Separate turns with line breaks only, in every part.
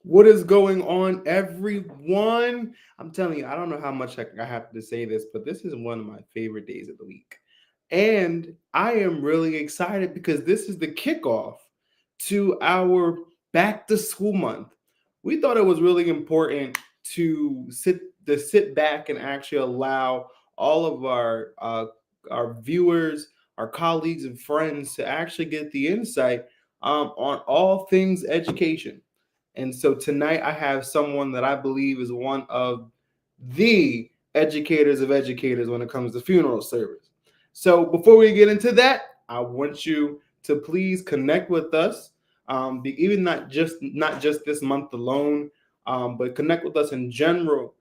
What is going on, everyone? I'm telling you, I don't know how much I have to say this, but this is one of my favorite days of the week. And I am really excited because this is the kickoff to our back to school month. We thought it was really important to sit back and actually allow all of our viewers, our colleagues, and friends to actually get the insight on all things education. And so tonight I have someone that I believe is one of the educators of educators when it comes to funeral service. So before we get into that, I want you to please connect with us, even not just this month alone, but connect with us in general,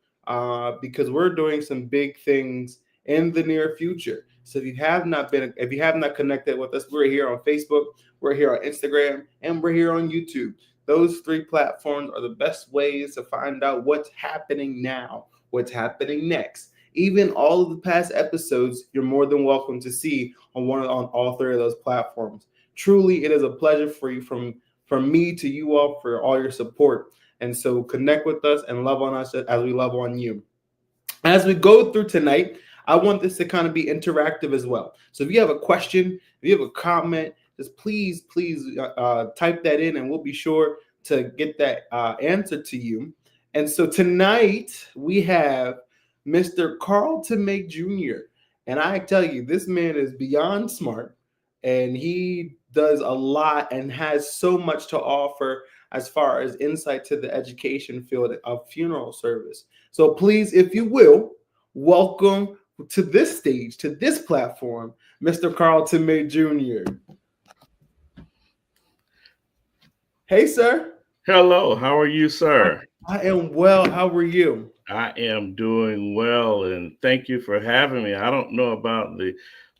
because we're doing some big things in the near future. So if you have not connected with us, we're here on Facebook, we're here on Instagram, and we're here on YouTube. Those three platforms are the best ways to find out what's happening now, what's happening next. Even all of the past episodes, you're more than welcome to see on all three of those platforms. Truly, it is a pleasure for you from me to you all for all your support. And so connect with us and love on us as we love on you. As we go through tonight, I want this to kind of be interactive as well. So if you have a question, if you have a comment, just please type that in and we'll be sure to get that answer to you. And so tonight we have Mr. Carlton Make Jr. And I tell you, this man is beyond smart and he does a lot and has so much to offer as far as insight to the education field of funeral service. So please, if you will, welcome to this stage, to this platform, Mr. Carlton May Jr. Hey, sir.
Hello, how are you, sir?
I am well. How are you?
I am doing well, and thank you for having me. I don't know about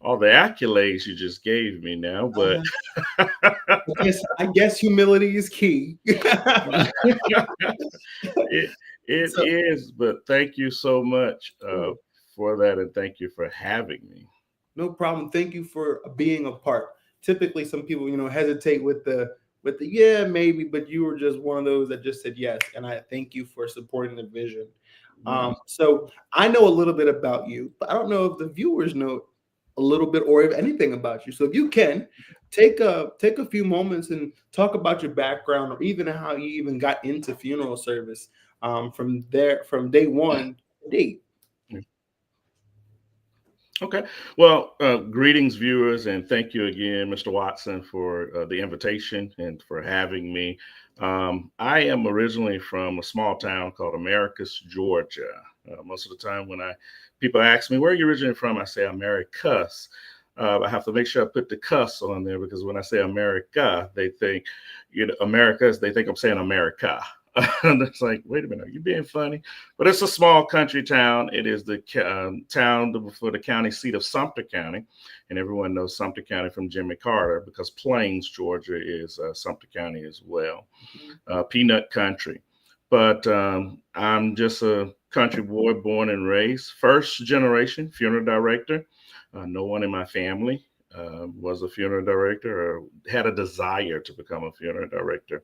all the accolades you just gave me now, but
I guess humility is key.
it
So-
is. But thank you so much for that, and thank you for having me.
No problem. Thank you for being a part. Typically, some people, hesitate with the yeah, maybe, but you were just one of those that just said yes, and I thank you for supporting the vision. So I know a little bit about you, but I don't know if the viewers know a little bit or if anything about you. So if you can take a few moments and talk about your background or even how you even got into funeral service from day one to date.
Okay. Well, greetings, viewers, and thank you again, Mr. Watson, for the invitation and for having me. I am originally from a small town called Americus, Georgia. Most of the time, when people ask me where are you originally from, I say Americus. I have to make sure I put the cuss on there because when I say America, they think, Americas, they think I'm saying America. And it's like, wait a minute, are you being funny? But it's a small country town. It is the town for the county seat of Sumter County. And everyone knows Sumter County from Jimmy Carter because Plains, Georgia is Sumter County as well. Peanut country. But I'm just a country boy born and raised. First generation funeral director. No one in my family was a funeral director or had a desire to become a funeral director.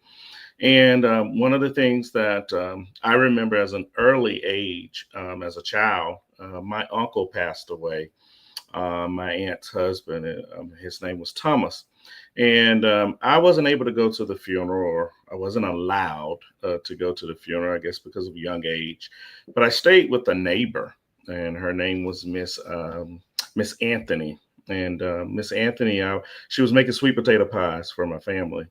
And one of the things that I remember as an early age, as a child, my uncle passed away, my aunt's husband. His name was Thomas. And I wasn't able to go to the funeral, or I wasn't allowed to go to the funeral, I guess because of young age. But I stayed with a neighbor, and her name was Miss Anthony. And Miss Anthony, she was making sweet potato pies for my family.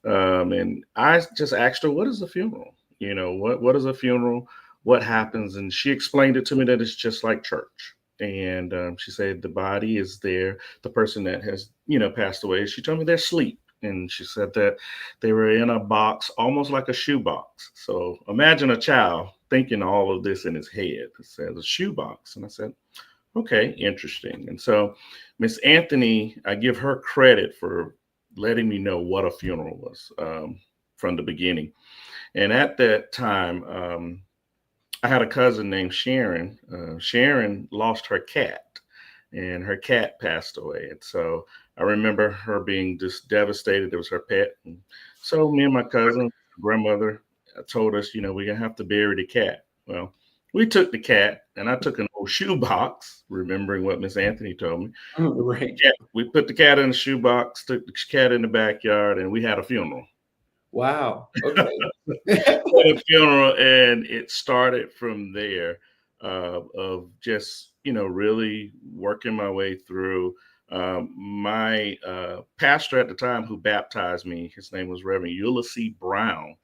And I just asked her, what is a funeral? What is a funeral? what happens. And she explained it to me that it's just like church. And she said the body is there. The person that has, passed away, she told me they're asleep. And she said that they were in a box, almost like a shoe box. So imagine a child thinking all of this in his head. It says a shoe box. And I said, okay, interesting. And so Miss Anthony, I give her credit for letting me know what a funeral was from the beginning. And at that time, I had a cousin named Sharon. Sharon lost her cat, and her cat passed away. And so I remember her being just devastated. It was her pet. And so me and my cousin, grandmother, told us, we're going to have to bury the cat. Well, we took the cat, and I took an old shoebox, remembering what Miss Anthony told me.
Right.
We put the cat in the shoebox, took the cat in the backyard, and we had a funeral.
Wow. Okay.
A funeral, and it started from there of just really working my way through. My pastor at the time who baptized me, his name was Reverend Ulysses Brown.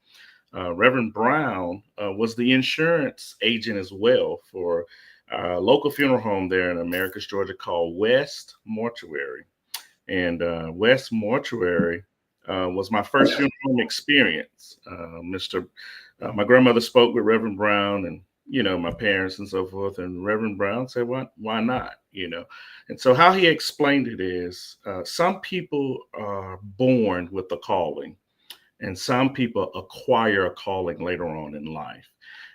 Reverend Brown was the insurance agent as well for a local funeral home there in Americus, Georgia, called West Mortuary. And West Mortuary was my first funeral home experience. My grandmother spoke with Reverend Brown and, my parents and so forth. And Reverend Brown said, why not? And so how he explained it is some people are born with a calling and some people acquire a calling later on in life.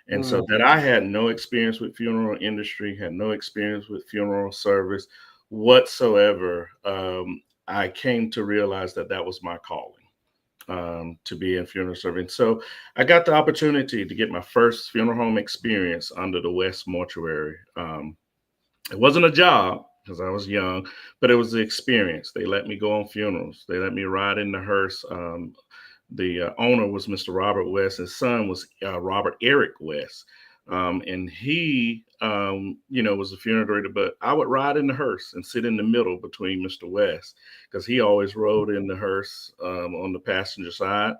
And so that I had no experience with funeral industry, had no experience with funeral service whatsoever. I came to realize that that was my calling, to be in funeral service. So I got the opportunity to get my first funeral home experience under the West Mortuary. It wasn't a job because I was young, but it was the experience. They let me go on funerals. They let me ride in the hearse. The owner was Mr. Robert West. His son was Robert Eric West. And he, was a funeral director, but I would ride in the hearse and sit in the middle between Mr. West because he always rode in the hearse on the passenger side.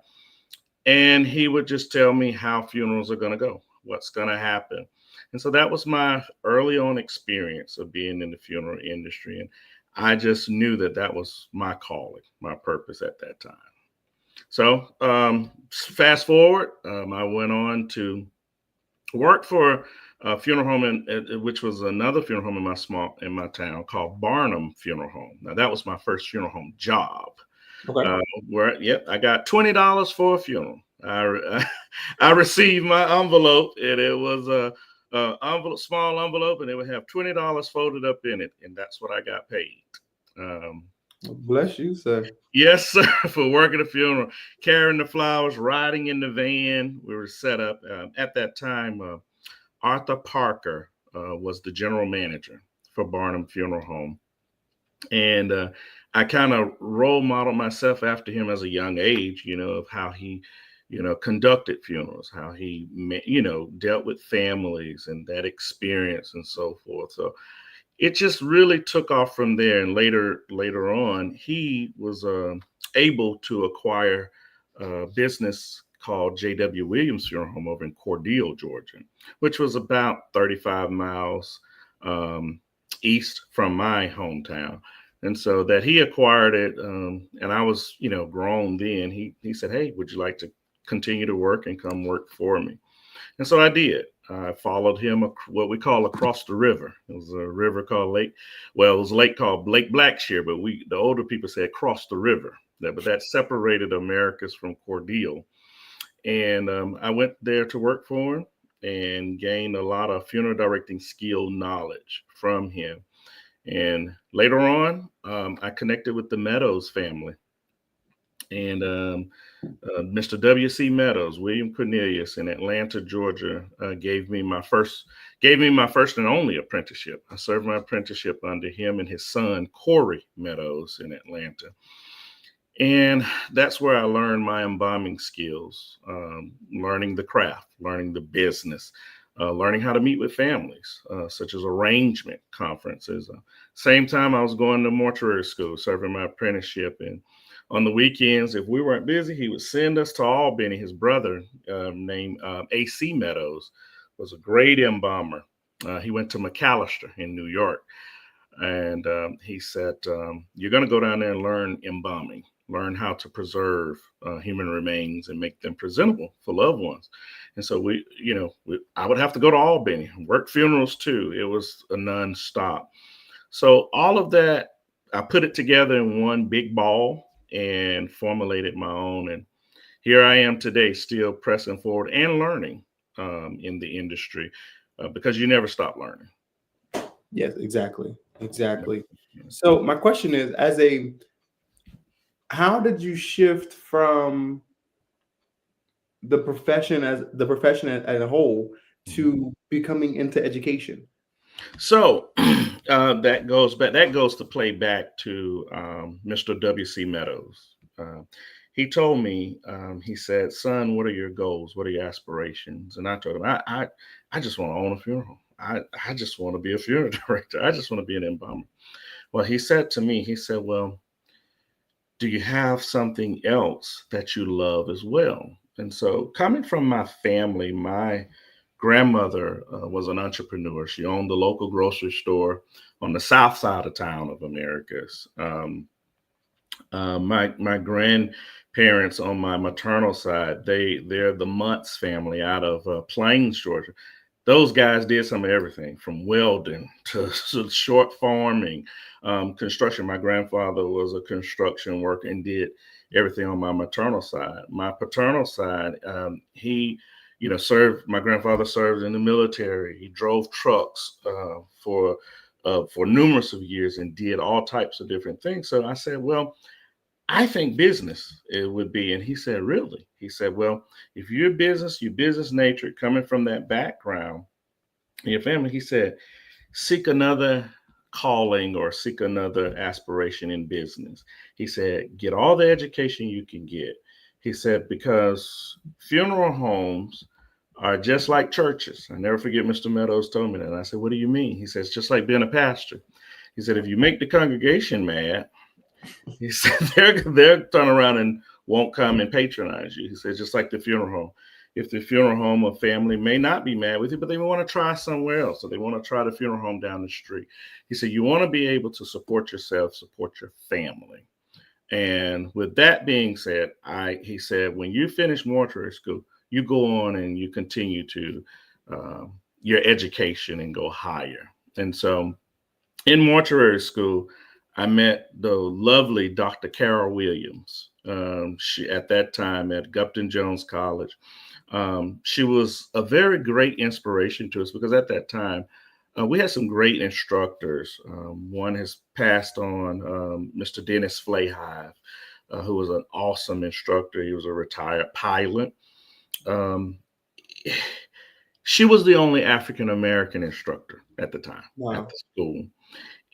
And he would just tell me how funerals are going to go, what's going to happen. And so that was my early on experience of being in the funeral industry. And I just knew that that was my calling, my purpose at that time. So fast forward, I went on to work for a funeral home, which was another funeral home in my town called Barnum Funeral Home. Now that was my first funeral home job.
Okay.
I got $20 for a funeral. I received my envelope, and it was a small envelope, and it would have $20 folded up in it, and that's what I got paid.
Bless you, sir.
Yes, sir, for working a funeral, carrying the flowers, riding in the van. We were set up at that time. Arthur Parker was the general manager for Barnum Funeral Home. And I kind of role modeled myself after him as a young age, of how he, conducted funerals, how he, dealt with families and that experience and so forth. So it just really took off from there. And later on, he was able to acquire a business called J.W. Williams Funeral Home over in Cordele, Georgia, which was about 35 miles east from my hometown. And so that he acquired it, and I was, grown then. He said, "Hey, would you like to continue to work and come work for me?" And so I did. I followed him what we call across the river. It was a river called Lake. Well, it was a lake called Lake Blackshear, but the older people said cross the river. But that separated Americus from Cordele. And I went there to work for him and gained a lot of funeral directing skill knowledge from him. And later on, I connected with the Meadows family. And Mr. W.C. Meadows, William Cornelius in Atlanta, Georgia, gave me my first and only apprenticeship. I served my apprenticeship under him and his son, Corey Meadows, in Atlanta. And that's where I learned my embalming skills, learning the craft, learning the business, learning how to meet with families, such as arrangement conferences. Same time I was going to mortuary school, serving my apprenticeship. And on the weekends, if we weren't busy, he would send us to Albany. His brother named A.C. Meadows was a great embalmer. He went to McAllister in New York. And he said, you're going to go down there and learn embalming, learn how to preserve human remains and make them presentable for loved ones. And so I would have to go to Albany, work funerals too. It was a nonstop. So all of that, I put it together in one big ball and formulated my own. And here I am today, still pressing forward and learning in the industry because you never stop learning.
Yes, exactly. So my question is, how did you shift from the profession as a whole to becoming into education?
So that goes to play back to Mr. W.C. Meadows. He told me, he said, son, what are your goals? What are your aspirations? And I told him, I just want to own a funeral home. I just want to be a funeral director. I just want to be an embalmer. Well, he said to me, he said, well, do you have something else that you love as well? And so coming from my family, my grandmother was an entrepreneur. She owned the local grocery store on the south side of town of Americus. My grandparents on my maternal side, they're the Muntz family out of Plains, Georgia. Those guys did some of everything from welding to short farming, construction. My grandfather was a construction worker and did everything on my maternal side. My paternal side, he, my grandfather served in the military. He drove trucks for numerous of years and did all types of different things. So I said, well, I think business it would be. And he said, really? He said, well, if you're business nature coming from that background in your family, he said, seek another calling or seek another aspiration in business. He said, get all the education you can get. He said, because funeral homes are just like churches. I never forget Mr. Meadows told me that. And I said, what do you mean? He says, just like being a pastor. He said, if you make the congregation mad, he said they'll turn around and won't come and patronize you. He said, just like the funeral home. If the funeral home or family may not be mad with you, but they want to try somewhere else, or they want to try the funeral home down the street. He said, you want to be able to support yourself, support your family. And with that being said, he said, when you finish mortuary school, you go on and you continue to your education and go higher. And so in mortuary school, I met the lovely Dr. Carol Williams. She at that time at Gupton Jones College. She was a very great inspiration to us because at that time we had some great instructors. One has passed on, Mr. Dennis Flahive, who was an awesome instructor. He was a retired pilot. She was the only African American instructor at the time at the school.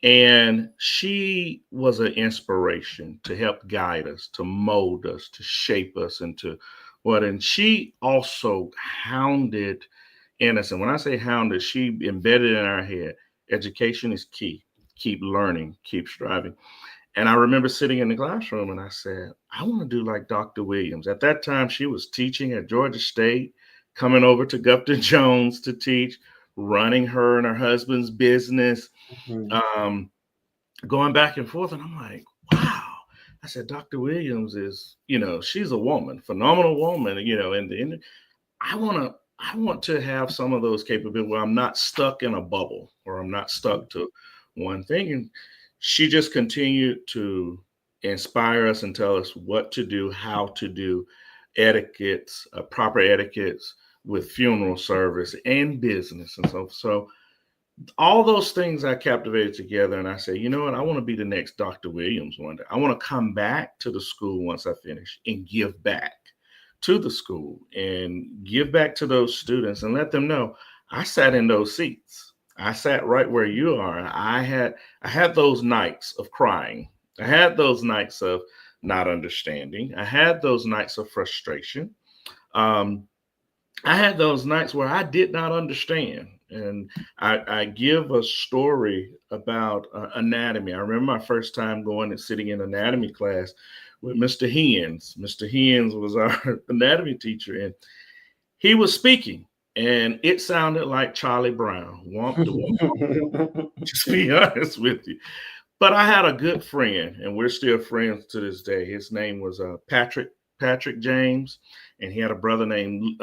And she was an inspiration to help guide us, to mold us, to shape us into what. And she also hounded in us. And when I say hounded, she embedded in our head, education is key. Keep learning, keep striving. And I remember sitting in the classroom and I said, I want to do like Dr. Williams. At that time, she was teaching at Georgia State, coming over to Gupton Jones to teach, running her and her husband's business, going back and forth. And I'm like, wow. I said, Dr. Williams is, she's a woman, phenomenal woman, and I want to have some of those capabilities where I'm not stuck in a bubble or I'm not stuck to one thing. And she just continued to inspire us and tell us what to do, how to do etiquettes, proper etiquettes with funeral service and business. And so all those things I captivated together. And I said, you know what? I want to be the next Dr. Williams one day. I want to come back to the school once I finish and give back to the school and give back to those students and let them know I sat in those seats. I sat right where you are. I had those nights of crying. I had those nights of not understanding. I had those nights of frustration. I had those nights where I did not understand. And I give a story about anatomy. I remember my first time going and sitting in anatomy class with Mr. Hens. Mr. Hens was our anatomy teacher, and he was speaking. and it sounded like Charlie Brown. Womp de womp. Just be honest with you. But I had a good friend, and we're still friends to this day. His name was Patrick James, and he had a brother named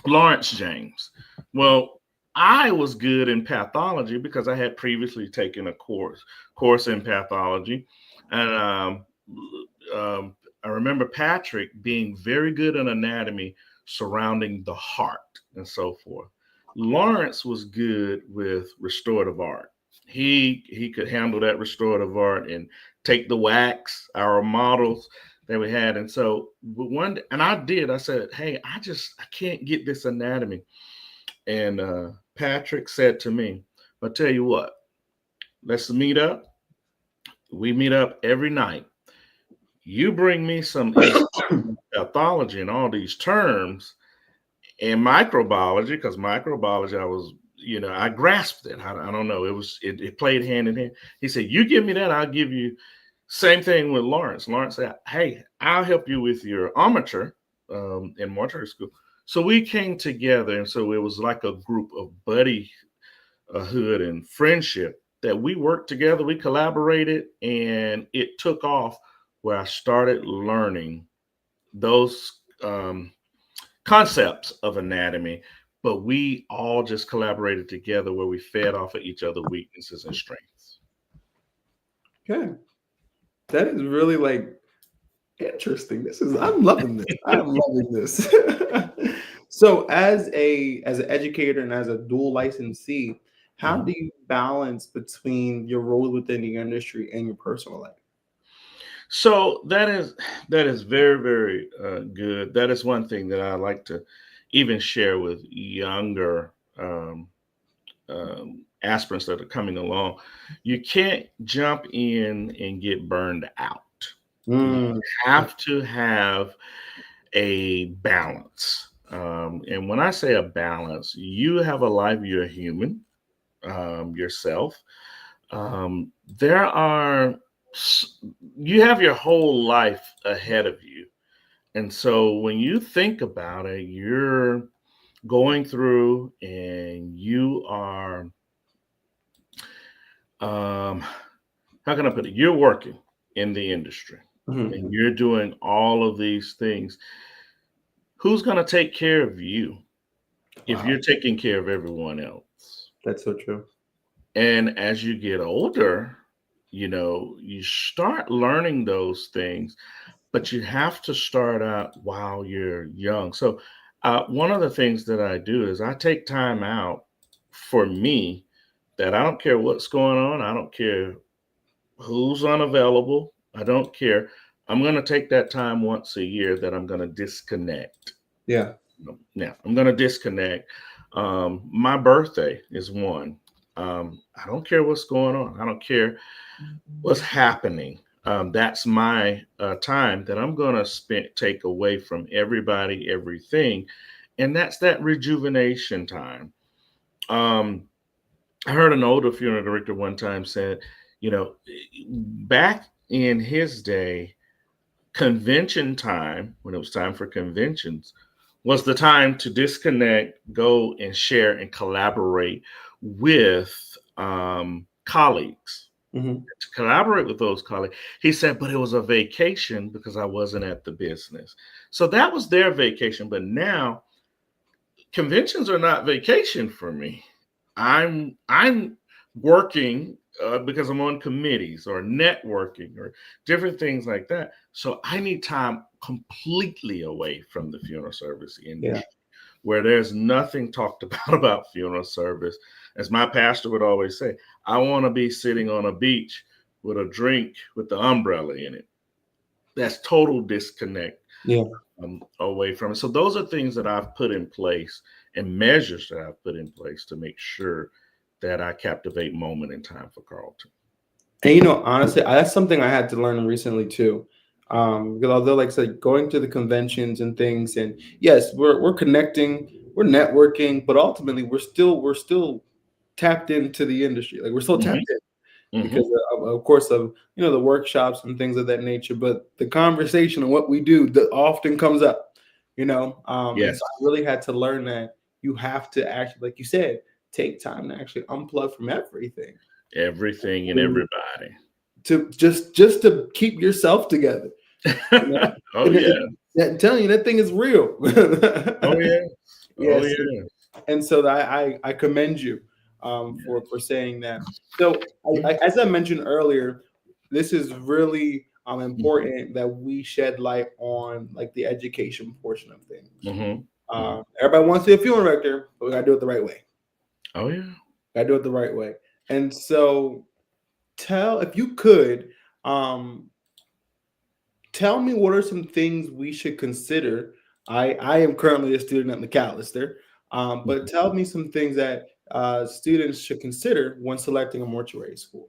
Lawrence James. Well, I was good in pathology because I had previously taken a course in pathology, and I remember Patrick being very good in anatomy surrounding the heart and so forth. Lawrence was good with restorative art. He could handle that restorative art and take the wax, our models that we had. And so I said, hey, I can't get this anatomy. And Patrick said to me, I'll tell you what, let's meet up. We meet up every night. You bring me some pathology and all these terms and microbiology, because microbiology, I grasped it. I don't know. It played hand in hand. He said, you give me that, I'll give you. Same thing with Lawrence. Lawrence said, hey, I'll help you with your armature in mortuary school. So we came together. And so it was like a group of buddyhood and friendship that we worked together. We collaborated, and it took off where I started learning those concepts of anatomy, but we all just collaborated together where we fed off of each other's weaknesses and strengths.
Okay. That is really like interesting. I'm loving this. I'm loving this. So as an educator and as a dual licensee, how do you balance between your roles within the industry and your personal life?
So that is very, very good. That is one thing that I like to even share with younger aspirants that are coming along. You can't jump in and get burned out. You have to have a balance. And when I say a balance, you have a life, you're a human yourself. You have your whole life ahead of you. And so when you think about it, you're going through and you are, how can I put it? You're working in the industry and you're doing all of these things. Who's going to take care of you if you're taking care of everyone else?
That's so true.
And as you get older, you start learning those things, but you have to start out while you're young. So one of the things that I do is I take time out for me, that I don't care what's going on. I don't care who's unavailable. I don't care. I'm going to take that time once a year that I'm going to disconnect.
Yeah.
Now I'm going to disconnect. My birthday is one. I don't care what's going on. I don't care what's happening. That's my time that I'm going to take away from everybody, everything. And that's that rejuvenation time. I heard an older funeral director one time said, back in his day, convention time, when it was time for conventions, was the time to disconnect, go and share and collaborate with colleagues. To collaborate with those colleagues. He said, but it was a vacation because I wasn't at the business. So that was their vacation. But now conventions are not vacation for me. I'm working because I'm on committees or networking or different things like that. So I need time completely away from the funeral service industry, where there's nothing talked about funeral service. As my pastor would always say, I want to be sitting on a beach with a drink with the umbrella in it. That's total disconnect away from it. So those are things that I've put in place and measures that I've put in place to make sure that I captivate moment in time for Carlton.
And honestly, that's something I had to learn recently too. Because although, like I said, going to the conventions and things, and yes, we're connecting, we're networking, but ultimately we're still tapped into the industry. Like we're still tapped in because of course of the workshops and things of that nature. But the conversation and what we do that often comes up,
Yes.
So I really had to learn that you have to actually, like you said, take time to actually unplug from
Everything and everybody.
to just to keep yourself together. You know?
Oh
And
yeah.
I'm telling you, that thing is real.
Oh yeah. Oh
Yes.
yeah.
And so I commend you for saying that. So as I mentioned earlier, this is really important that we shed light on like the education portion of things. Everybody wants to be a funeral director, but we gotta do it the right way.
Oh yeah.
Gotta do it the right way. And so if you could, um, tell me what are some things we should consider. I am currently a student at McAllister, but tell me some things that students should consider when selecting a mortuary school.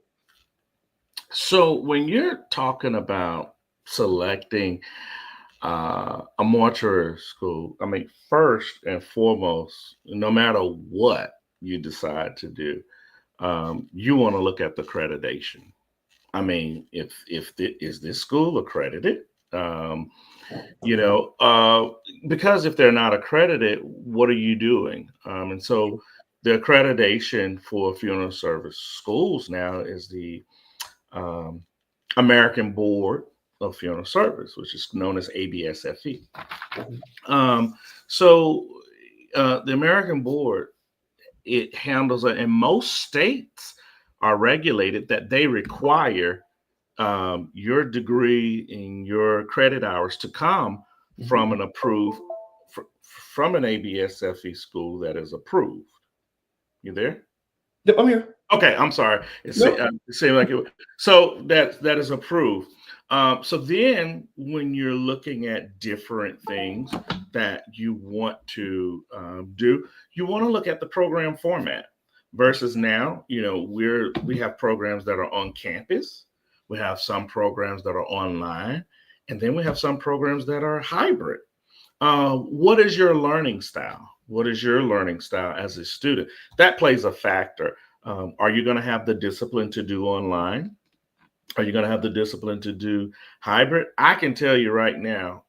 So when you're talking about selecting a mortuary school, I mean, first and foremost, no matter what you decide to do, you want to look at the accreditation. I mean, is this school accredited? Um, you know, because if they're not accredited, what are you doing? And so the accreditation for funeral service schools now is the um, American Board of Funeral Service, which is known as ABSFE. Um, so the American Board, it handles it, and most states are regulated that they require your degree and your credit hours to come from an approved from an ABSFE school that is approved. You there?
Yep, I'm here.
Okay, I'm sorry. It
Nope.
seemed like it. So that is approved. So then, when you're looking at different things that you want to do, you want to look at the program format. Versus now, you know, we have programs that are on campus. We have some programs that are online, and then we have some programs that are hybrid. What is your learning style? What is your learning style as a student? That plays a factor. Are you going to have the discipline to do online? Are you going to have the discipline to do hybrid? I can tell you right now,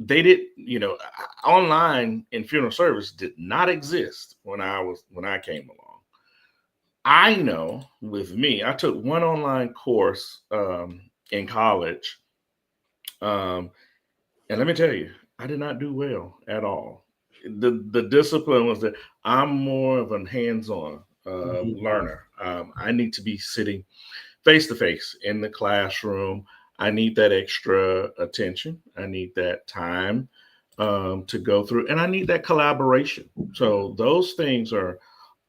they did, you know, online in funeral service did not exist when I came along. I know with me, I took one online course in college, and let me tell you, I did not do well at all. The discipline was that I'm more of a hands-on learner. I need to be sitting face to face in the classroom. I need that extra attention. I need that time to go through, and I need that collaboration. So those things are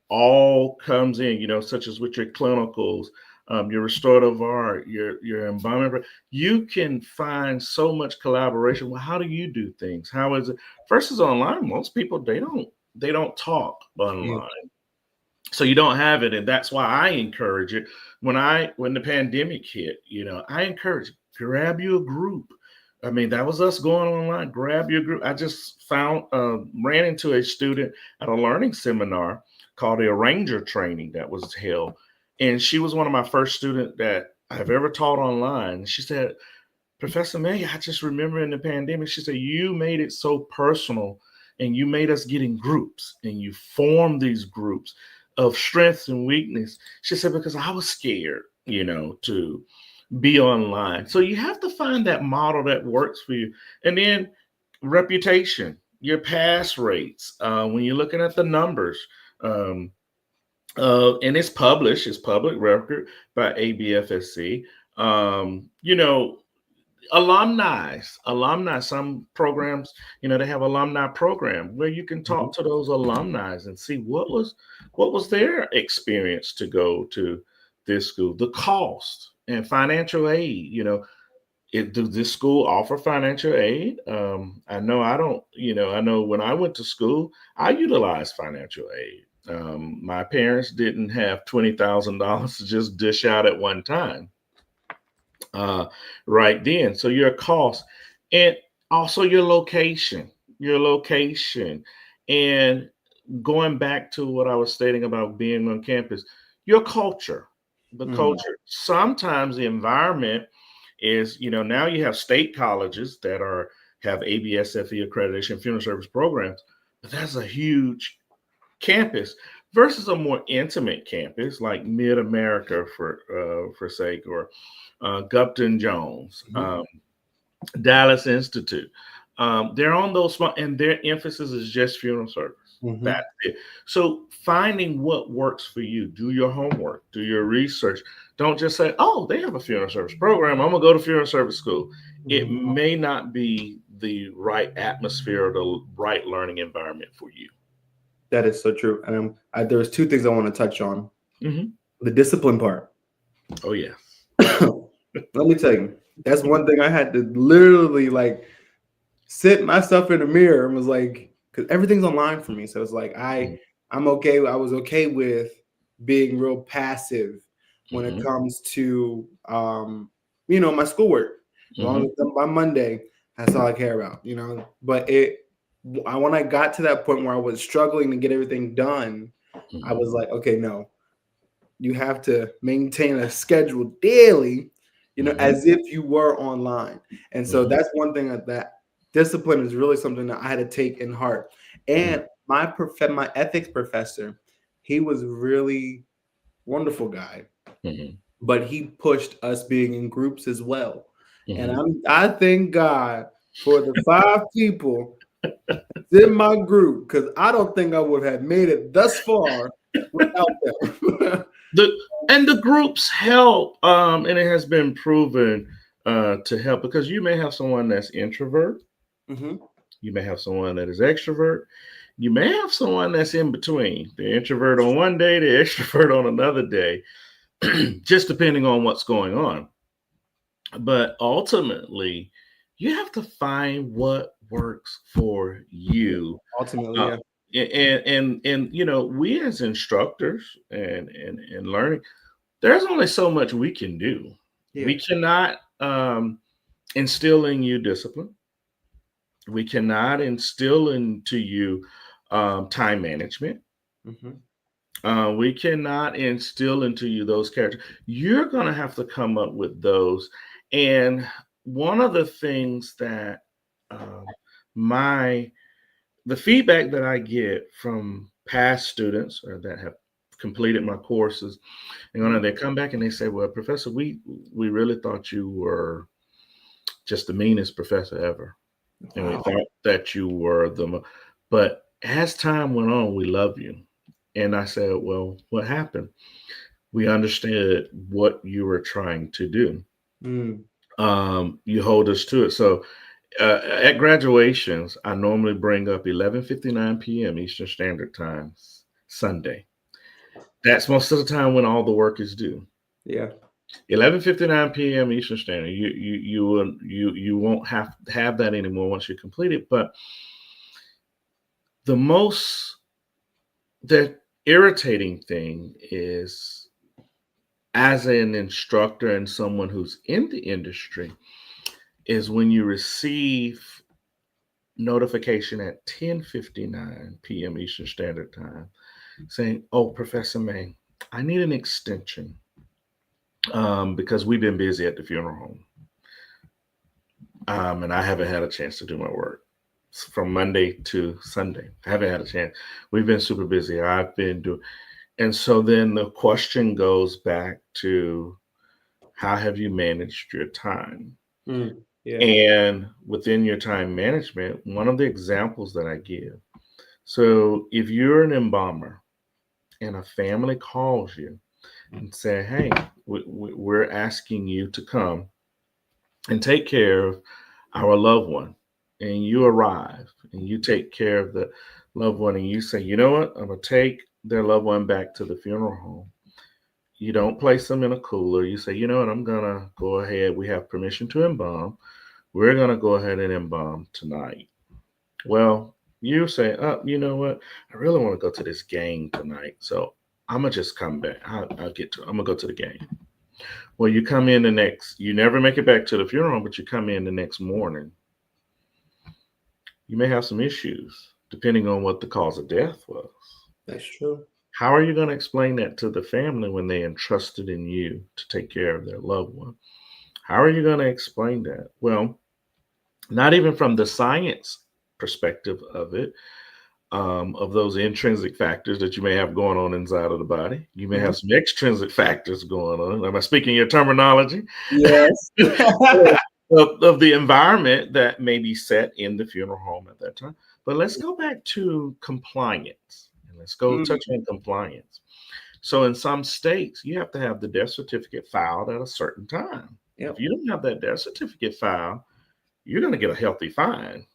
all comes in, you know, such as with your clinicals, your restorative art, your environment. You can find so much collaboration. Well, how do you do things? How is it versus online? Most people they don't talk
Yeah.
online, so you don't have it, and that's why I encourage it. When the pandemic hit, you know, I encourage grab you a group. I mean, that was us going online. Grab your group. I just ran into a student at a learning seminar called the Arranger training that was held, and she was one of my first students that I've ever taught online. She said, "Professor May, I just remember in the pandemic," she said, "you made it so personal, and you made us get in groups, and you formed these groups of strengths and weakness." She said, "Because I was scared, you know, to be online." So you have to find that model that works for you. And then reputation, your pass rates, when you're looking at the numbers, um, and it's public record by ABFSC. You know, alumni, some programs, you know, they have alumni program where you can talk to those alumni and see what was their experience to go to this school, the cost and financial aid. You know, does this school offer financial aid? I know I don't, you know, I know when I went to school, I utilized financial aid. My parents didn't have $20,000 to just dish out at one time uh, right then. So your cost and also your location, and going back to what I was stating about being on campus, your culture, the
Mhm.
culture. Sometimes the environment is, you know, now you have state colleges that have ABSFE accreditation funeral service programs, That's a huge campus versus a more intimate campus like Mid America for sake, or Gupton Jones,
Mhm.
Dallas Institute. They're on those small, and their emphasis is just funeral service. That's
Mhm.
it. So finding what works for you, do your homework, do your research. Don't just say, "Oh, they have a funeral service program. I'm gonna go to funeral service school." It
Mhm.
may not be the right atmosphere or the right learning environment for you.
That is so true. There was two things I want to touch on.
Hmm.
The discipline part.
Oh yes.
Let me tell you, that's one thing I had to literally like sit myself in the mirror and was like, because everything's online for me. So it's like I'm okay. I was okay with being real passive when it
Hmm.
comes to my schoolwork. As long as
Hmm.
it's done by Monday, that's all I care about. But when I got to that point where I was struggling to get everything done, I
Hmm.
was like, okay, no, you have to maintain a schedule daily,
Hmm.
as if you were online. And so
Hmm.
that's one thing that discipline is really something that I had to take in heart. And my ethics professor, he was really wonderful guy,
Hmm.
but he pushed us being in groups as well. And
Hmm.
I thank God for the 5 people in my group, because I don't think I would have made it thus far without them.
the and the groups help, and it has been proven to help, because you may have someone that's introvert,
Mhm.
you may have someone that is extrovert, you may have someone that's in between, the introvert on one day, the extrovert on another day, just depending on what's going on. But ultimately, you have to find what works for you.
Ultimately,
uh,
yeah.
and we as instructors and learning, there's only so much we can do.
Yeah.
We cannot instill in you discipline. We cannot instill into you time management.
Mhm.
We cannot instill into you those characters. You're going to have to come up with those. And one of the things that um, my the feedback that I get from past students or that have completed my courses, and when
Mhm.
they come back and they say, "Well, Professor, we really thought you were just the meanest professor ever, and we
Wow.
thought that you were but as time went on, we love you." And I said, "Well, what happened? We understood what you were trying to do.
Mm.
You hold us to it." So at graduations, I normally bring up 11:59 p.m. Eastern Standard Time, Sunday. That's most of the time when all the work is due.
Yeah.
11:59 p.m. Eastern Standard. You won't have that anymore once you complete it. But the most the irritating thing is, as an instructor and someone who's in the industry, is when you receive notification at 10:59 p.m. Eastern Standard Time saying, "Oh, Professor May, I need an extension because we've been busy at the funeral home, and I haven't had a chance to do my work from Monday to Sunday. I haven't had a chance. We've been super busy. I've been doing." And so then the question goes back to, how have you managed your time?
Mm. Yeah.
And within your time management, one of the examples that I give, so if you're an embalmer and a family calls you and say, "Hey, we're asking you to come and take care of our loved one," and you arrive and you take care of the loved one, and you say, "You know what? I'm going to take their loved one back to the funeral home." You don't place them in a cooler. You say, "You know what? I'm going to go ahead. We have permission to embalm. We're going to go ahead and embalm tonight." Well, you say, "Oh, you know what? I really want to go to this game tonight. So I'm going to just come back. I'm going to go to the game." Well, you never make it back to the funeral, but you come in the next morning. You may have some issues depending on what the cause of death was.
That's true.
How are you going to explain that to the family when they entrusted in you to take care of their loved one? How are you going to explain that? Well, not even from the science perspective of it. of those intrinsic factors that you may have going on inside of the body. You may have some extrinsic factors going on. Am I speaking your terminology?
Yes.
of the environment that may be set in the funeral home at that time. But let's go back to compliance, and let's go touch on compliance. So in some states, you have to have the death certificate filed at a certain time.
Yep.
If you don't have that death certificate filed, you're going to get a healthy fine.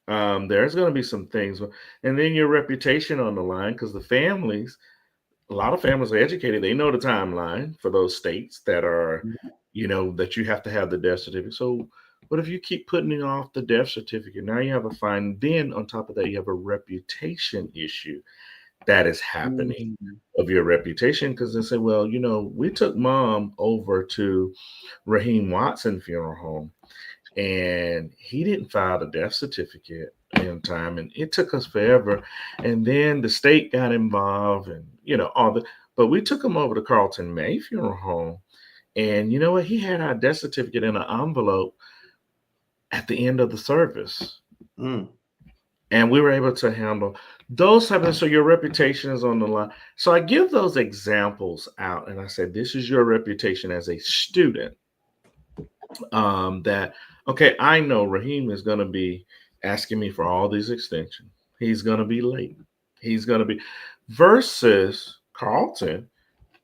There's going to be some things, and then your reputation on the line, because a lot of families are educated. They know the timeline for those states that are, that you have to have the death certificate. So, but if you keep putting off the death certificate, now you have a fine. Then on top of that, you have a reputation issue that is happening of your reputation, because they say, well, we took mom over to Raheem Watson Funeral Home, and he didn't file the death certificate in time, and it took us forever. And then the state got involved, and but we took him over to Carlton May Funeral Home, and you know what? He had our death certificate in an envelope at the end of the service. And we were able to handle those type of, so your reputation is on the line. So I give those examples out, and I say, this is your reputation as a student. That, okay, I know Raheem is going to be asking me for all these extensions. He's going to be late. He's going to be, versus Carlton.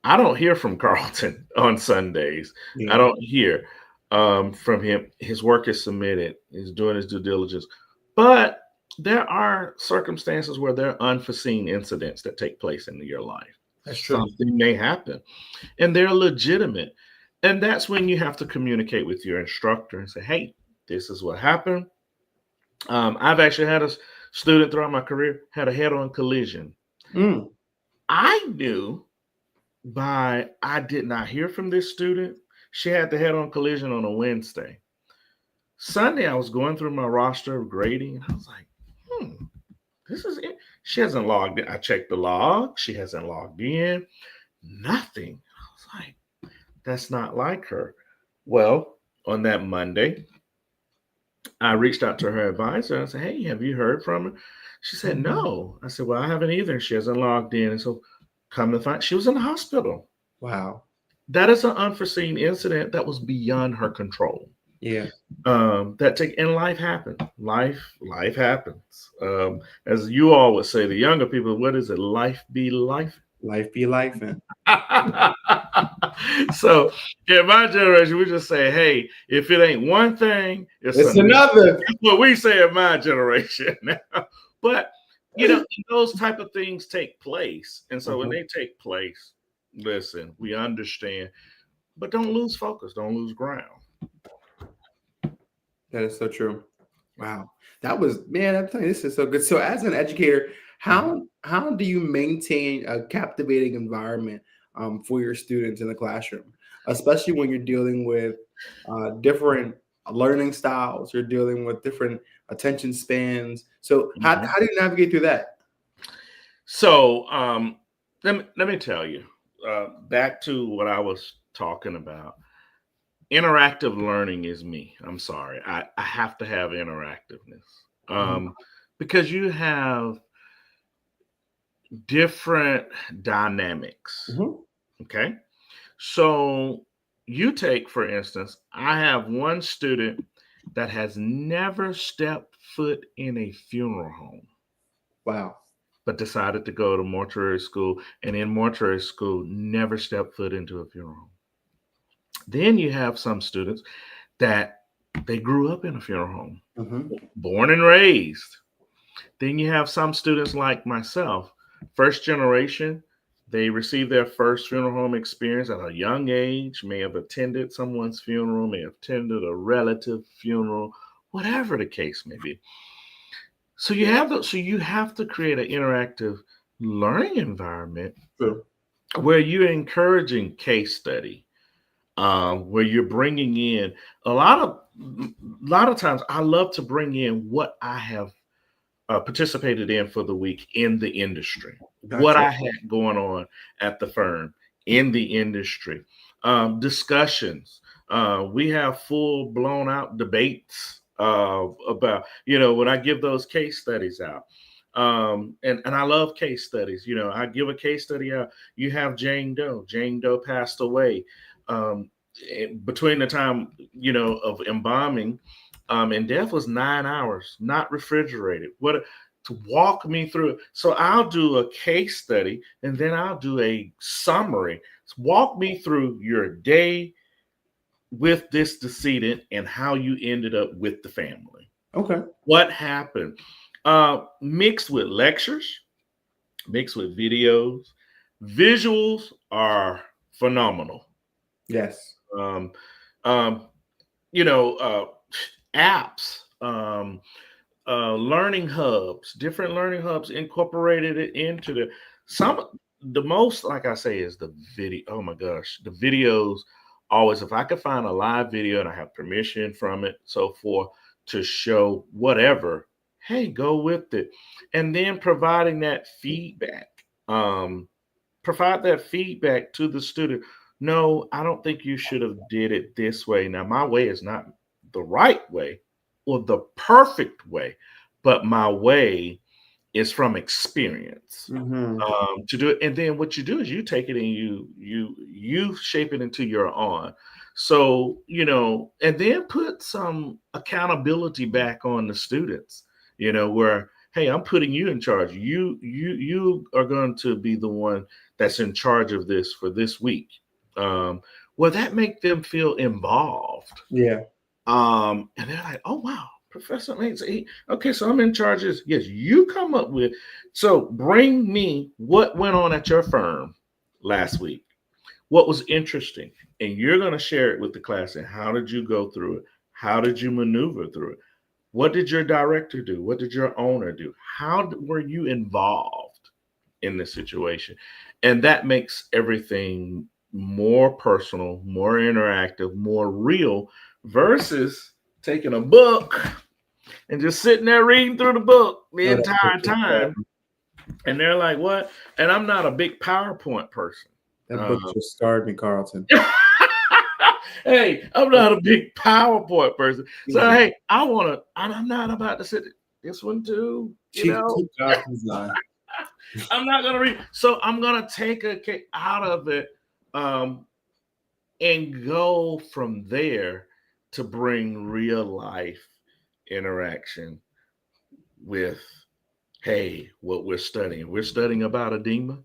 I don't hear from Carlton on Sundays. I don't hear from him. His work is submitted. He's doing his due diligence. But there are circumstances where there are unforeseen incidents that take place in your life.
That's true.
Something may happen, and they're legitimate. And that's when you have to communicate with your instructor and say, hey, this is what happened. I've actually had a student throughout my career had a head-on collision. I knew I did not hear from this student. She had the head-on collision on a Wednesday. Sunday, I was going through my roster of grading, and I was like, this is it. She hasn't logged in. I checked the log. She hasn't logged in. Nothing. I was like, that's not like her. Well, on that Monday, I reached out to her advisor and I said, hey, have you heard from her? She said, no. I said, well, I haven't either. She hasn't logged in. And so come to find, she was in the hospital.
Wow. That
That is an unforeseen incident that was beyond her control.
Yeah.
And life happens. Life happens. As you all would say, the younger people, what is it? Life be life.
Life be life.
So in my generation, we just say, hey, if it ain't one thing, it's
another.
That's what we say in my generation now. But those type of things take place. And so when they take place, listen, we understand, but don't lose focus, don't lose ground.
That is so true. Wow. That was, man, I'm telling you, this is so good. So as an educator, how do you maintain a captivating environment for your students in the classroom, especially when you're dealing with different learning styles, you're dealing with different attention spans. So how do you navigate through that?
So let me tell you, back to what I was talking about. Interactive learning is me. I'm sorry. I have to have interactiveness because you have different dynamics. Okay. So you take, for instance, I have one student that has never stepped foot in a funeral home.
Wow.
But decided to go to mortuary school, and in mortuary school, never stepped foot into a funeral home. Then you have some students that they grew up in a funeral home, born and raised. Then you have some students like myself, first generation, they received their first funeral home experience at a young age, may have attended someone's funeral, may have attended a relative funeral, whatever the case may be. So you have to create an interactive learning environment where you're encouraging case study, where you're bringing in a lot of times. I love to bring in what I have participated in for the week in the industry, what I had going on at the firm in the industry, discussions. We have full blown out debates about, when I give those case studies out, And I love case studies. You know, I give a case study out. You have Jane Doe. Jane Doe passed away between the time, you know, of embalming and death was 9 hours, not refrigerated. What to walk me through it. So I'll do a case study and then I'll do a summary. Walk me through your day with this decedent and how you ended up with the family.
Okay.
What happened? Mixed with lectures, mixed with videos. Visuals are phenomenal.
Yes.
Um, um, you know, apps, learning hubs, different learning hubs incorporated it into the most, like I say, is the video. Oh my gosh, the videos always, if I could find a live video and I have permission from it, so forth, to show whatever, hey, go with it. And then providing that feedback. Provide that feedback to the student. No, I don't think you should have did it this way. Now, my way is not the right way or the perfect way, but my way is from experience
Mm-hmm.
to do it. And then what you do is you take it and you shape it into your own. So, you know, and then put some accountability back on the students, you know, where, hey, I'm putting you in charge. You are going to be the one that's in charge of this for this week. Well, that make them feel involved.
Yeah.
And they're like, oh wow, Professor Mates, okay, so I'm in charge of this. Yes, you come up with, so bring me what went on at your firm last week. What was interesting? And you're going to share it with the class. And how did you go through it? How did you maneuver through it? What did your director do? What did your owner do? Were you involved in the situation? And that makes everything more personal, more interactive, more real versus taking a book and just sitting there reading through the book the
Oh,
entire time. And they're like, what? And I'm not a big PowerPoint person.
that book just scarred me, Carlton.
Hey, I'm not a big PowerPoint person. So, hey, I'm not about to sit this one too. You know, I'm not going to read. So I'm going to take a cake out of it and go from there to bring real life interaction with, hey, what we're studying. We're studying about edema.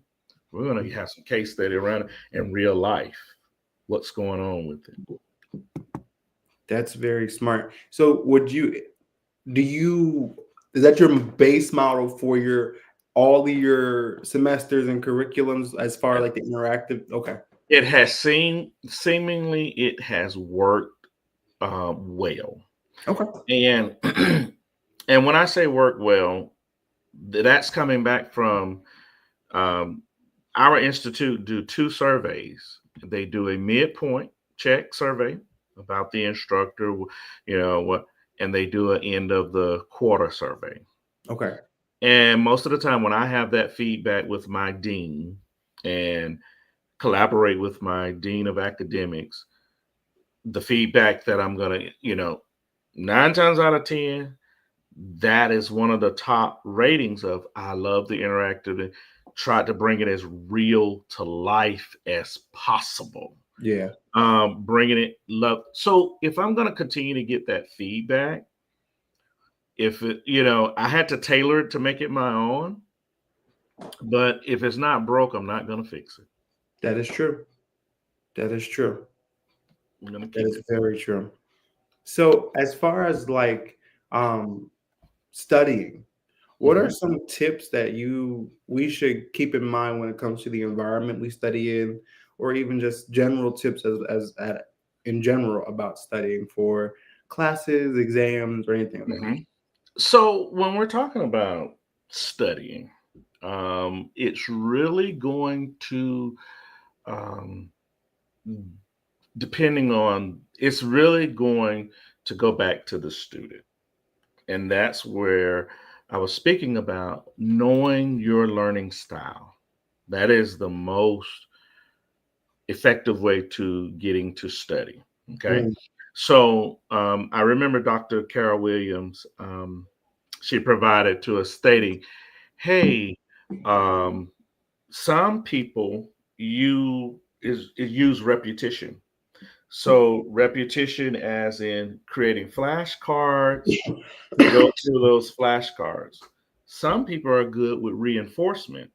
We're going to have some case study around it in real life. What's going on with it?
That's very smart. So is that your base model for all of your semesters and curriculums as far as like the interactive? Okay.
It has seemingly it has worked well.
Okay.
And and when I say work well, that's coming back from our institute do 2 surveys. They do a midpoint check survey about the instructor, you know, what, and they do an end of the quarter survey.
Okay.
And most of the time when I have that feedback with my dean and collaborate with my dean of academics, the feedback that I'm going to, you know, 9 times out of 10, that is one of the top ratings of I love the interactive. Try to bring it as real to life as possible.
Yeah.
Bringing it love. So if I'm going to continue to get that feedback, if it, you know, I had to tailor it to make it my own, but if it's not broke, I'm not going to fix it.
That is true. That is true. That is very true. So as far as like studying, what are some tips that we should keep in mind when it comes to the environment we study in, or even just general tips in general about studying for classes, exams, or anything like that?
So when we're talking about studying, it's really going to depending on, it's really going to go back to the student. And that's where I was speaking about knowing your learning style. That is the most effective way to getting to study. Okay. So I remember Dr. Carol Williams, she provided to us stating, hey, um, some people use repetition. So repetition, as in creating flashcards, go through those flashcards. Some people are good with reinforcement.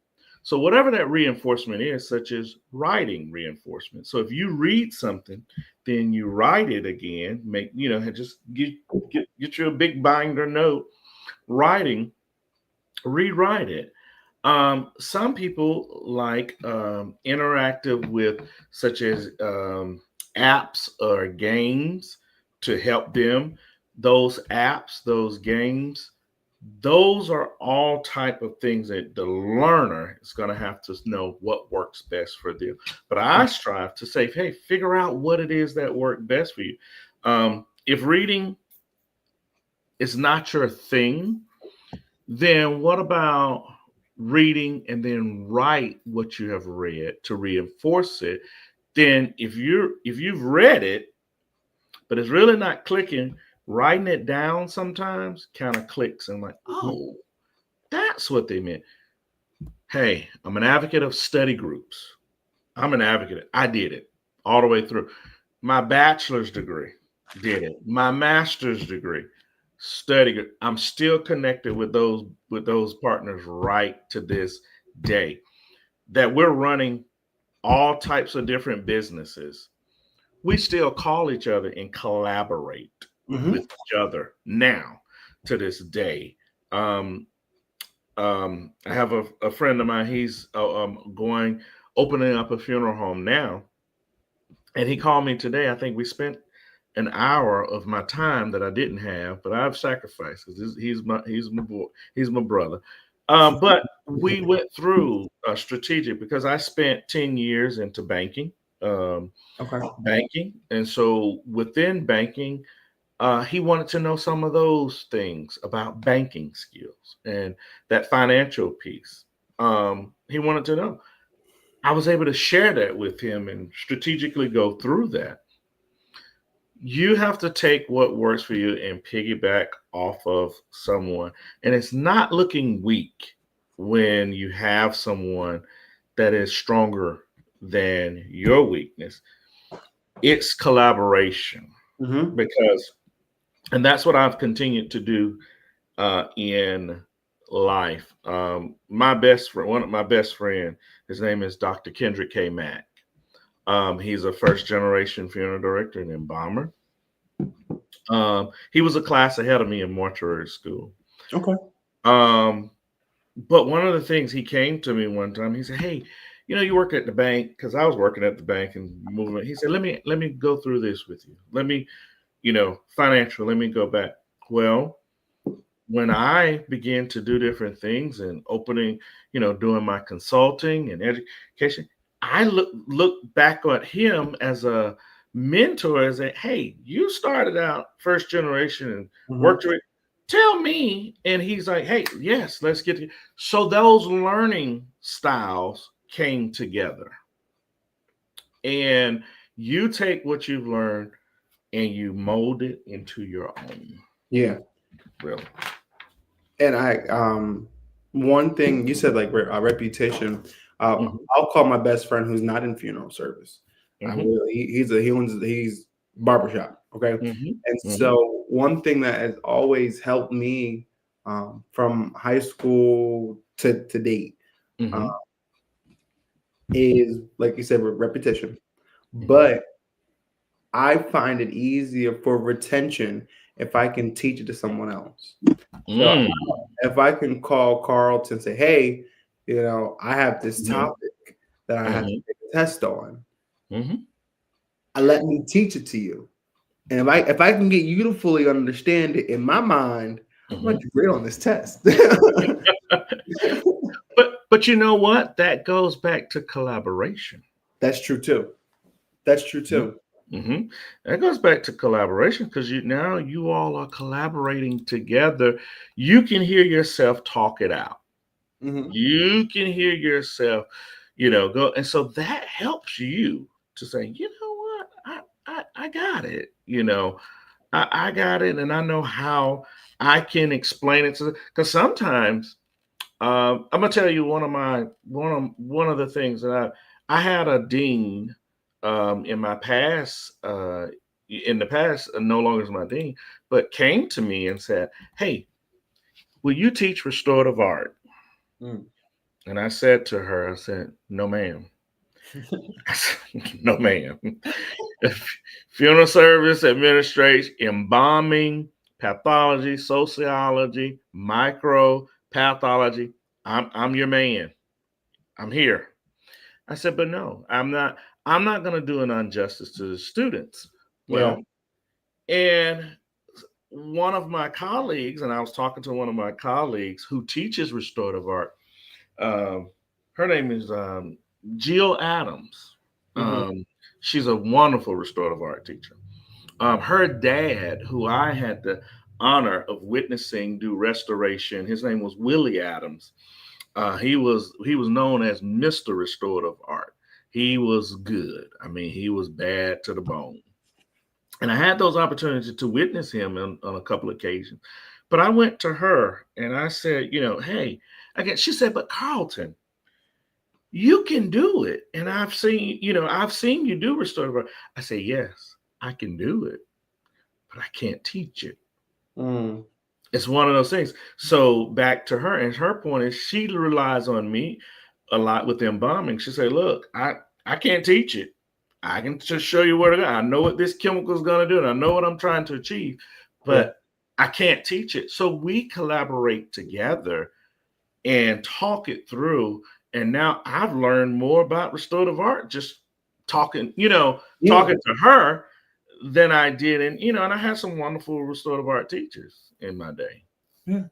So whatever that reinforcement is, such as writing reinforcement. So if you read something, then you write it again. Make just get you a big binder note, writing, rewrite it. Some people like interactive with such as apps or games to help them. Those apps, those games, those are all type of things that the learner is going to have to know what works best for them. But I strive to say, hey, figure out what it is that work best for you. If reading is not your thing, then what about reading and then write what you have read to reinforce it? Then if you've read it, but it's really not clicking, writing it down sometimes kind of clicks and like,
Mhm.
oh, that's what they meant. Hey, I'm an advocate of study groups. I'm an advocate. I did it all the way through. My bachelor's degree did it. My master's degree study. I'm still connected with those partners right to this day. That we're running all types of different businesses. We still call each other and collaborate with
Mhm.
each other now to this day. Um, I have a friend of mine. He's going opening up a funeral home now, and he called me today. I think we spent an hour of my time that I didn't have, but I've sacrificed because he's my boy, he's my brother. But we went through strategic because I spent 10 years into um,
Okay.
and so within banking, he wanted to know some of those things about banking skills and that financial piece. He wanted to know. I was able to share that with him and strategically go through that. You have to take what works for you and piggyback off of someone. And it's not looking weak when you have someone that is stronger than your weakness. It's collaboration
Mhm.
because, and that's what I've continued to do in life. My best friend, one of my best friend, his name is Dr. Kendrick K. Mack. He's a first generation funeral director in Embalmer. He was a class ahead of me in mortuary school.
Okay.
Um, but one of the things he came to me one time, he said, "Hey, you work at the bank because I was working at the bank and moving." He said, "Let me go through this with you. Let me, financial. Let me go back." Well, when I began to do different things and opening, doing my consulting and education, I look back at him as a mentor as a, hey, you started out first generation and
Mhm.
worked with, tell me. And he's like, hey, yes, let's get to. So those learning styles came together. And you take what you've learned and you mold it into your own.
Yeah.
Really.
And one thing you said, like reputation.
Hmm.
I'll call my best friend who's not in funeral service. I
Hmm.
will. He's barbershop. Okay.
Hmm.
And
Hmm.
so one thing that has always helped me from high school to date uh,
Hmm.
is, like you said, repetition.
Hmm.
But I find it easier for retention if I can teach it to someone else. So
Mm.
if I can call Carlton and say, hey, I have this
Mhm.
topic that I have to
Mhm.
take a test on,
Mhm.
let me teach it to you. And if I can get you to fully understand it in my mind, I'm gonna
Mhm.
do great on this test.
But you know what? That goes back to collaboration.
That's true too. That's true
Mhm.
too.
Mhm. That goes back to collaboration because you all are collaborating together. You can hear yourself talk it out.
Hmm.
You can hear yourself, go, and so that helps you to say, you know what, I got it. I got it, and I know how I can explain it to. Because sometimes I'm gonna tell you one of the things that I had a dean in my past in the past, no longer is my dean, but came to me and said, "Hey, will you teach restorative art?"
Mm.
And I said to her, I said, "No, ma'am." No, ma'am. Funeral service administration, embalming, pathology, sociology, micro pathology. I'm your man. I'm here. I said, but no, I'm not. I'm not going to do an injustice to the students.
Yeah.
Well, and one of my colleagues, and I was talking to one of my colleagues who teaches restorative art. Um, her name is Jill Adams.
Hmm.
Um, she's a wonderful restorative art teacher. Her dad, who I had the honor of witnessing do restoration, his name was Willie Adams. He was known as Mr. Restorative Art. He was good. I mean, he was bad to the bone. And I had those opportunities to witness him on a couple of occasions. But I went to her and I said, hey, again, she said, but Carlton, you can do it. And I've seen you do restorative art. I say, yes, I can do it, but I can't teach it.
Mm.
It's one of those things. So back to her, and her point is she relies on me a lot with embalming. She said, look, I can't teach it. I can just show you where to go. I know what this chemical is going to do, and I know what I'm trying to achieve,
Yeah.
but I can't teach it. So we collaborate together and talk it through. And now I've learned more about restorative art just talking,
Yeah.
talking to her than I did. And I had some wonderful restorative art teachers in my day.
Yeah.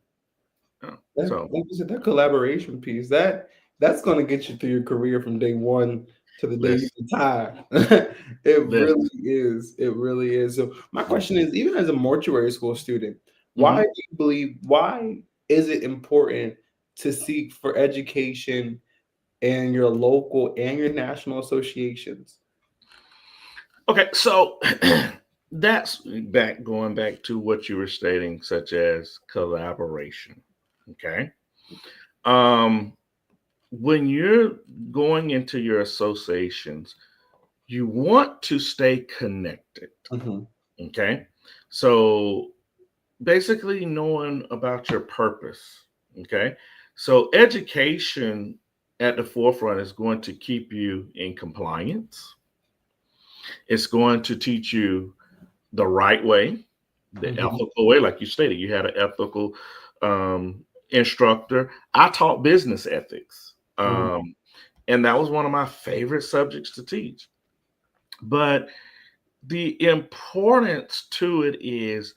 Oh,
That,
so
like you said, that collaboration piece, that's gonna get you through your career from day one to the day you
listen,
retire. It really
listen.
is. It really is. So my question is, even as a mortuary school student, why
Mhm.
do you believe, why is it important to seek for education in your local and your national associations?
Okay, so that's going back to what you were stating, such as collaboration. Okay. Um, when you're going into your associations, you want to stay connected.
Hmm.
Okay. So basically knowing about your purpose. Okay. So education at the forefront is going to keep you in compliance. It's going to teach you the right way, the
Hmm.
ethical way. Like you stated, you had an ethical instructor. I taught business ethics.
Hmm.
And that was one of my favorite subjects to teach. But the importance to it is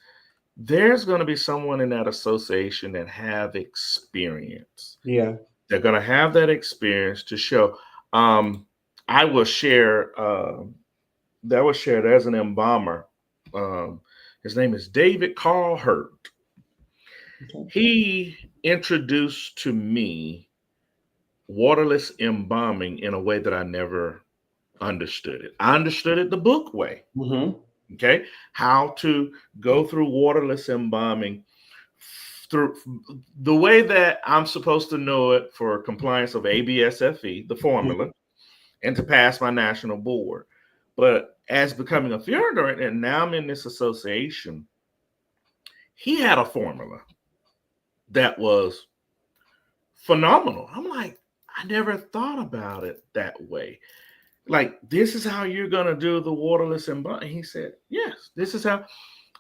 there's going to be someone in that association that have experience.
Yeah.
They're going to have that experience to show. Um, I will share. There's an embalmer. Um, his name is David Carl Hurt.
Okay.
He introduced to me waterless embalming in a way that I never understood it. I understood it the book way.
Hmm.
Okay. How to go through waterless embalming through the way that I'm supposed to know it for compliance of ABSFE, the formula, and to pass my national board. But as becoming a funeral director, and now I'm in this association, he had a formula that was phenomenal. I'm like, I never thought about it that way. Like, this is how you're going to do the waterless embalming. He said, yes, this is how.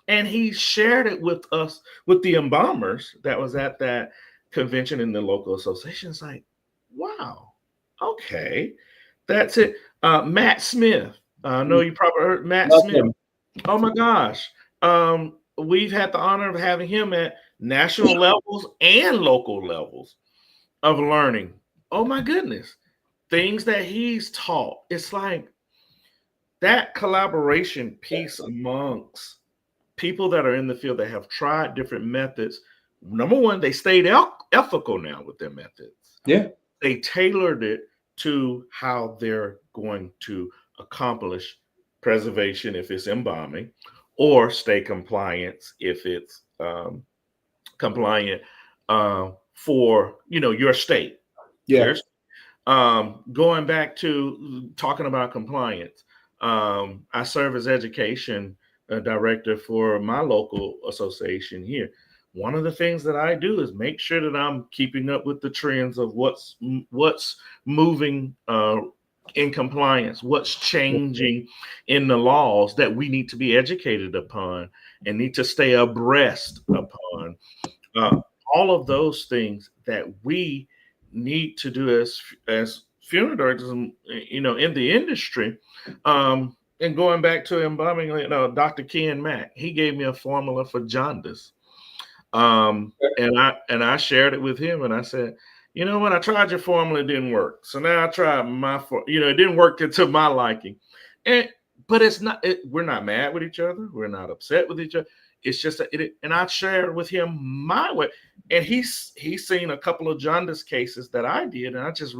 And he shared it with us, with the embalmers that was at that convention in the local association. It's like, wow, okay, that's it. Matt Smith. I know you probably heard Matt
Love
Smith.
him.
Oh my gosh. We've had the honor of having him at national levels and local levels of learning. Oh my goodness. Things that he's taught. It's like that collaboration piece amongst people that are in the field that have tried different methods. Number one, they stayed ethical now with their methods.
Yeah.
They tailored it to how they're going to accomplish preservation if it's embalming, or stay compliance if it's compliant for, your state.
Yeah.
Going back to talking about compliance, I serve as education director for my local association here. One of the things that I do is make sure that I'm keeping up with the trends of what's moving in compliance, what's changing in the laws that we need to be educated upon and need to stay abreast upon. Uh, all of those things that we need to do as funeral directors, in the industry. And going back to embalming, Dr. Ken Mack, he gave me a formula for jaundice. And I shared it with him, and I said, you know what? I tried your formula, it didn't work. So now I tried it didn't work to my liking. But it's not. We're not mad with each other. We're not upset with each other. It's just and I shared with him my way, and he's seen a couple of jaundice cases that I did, and I just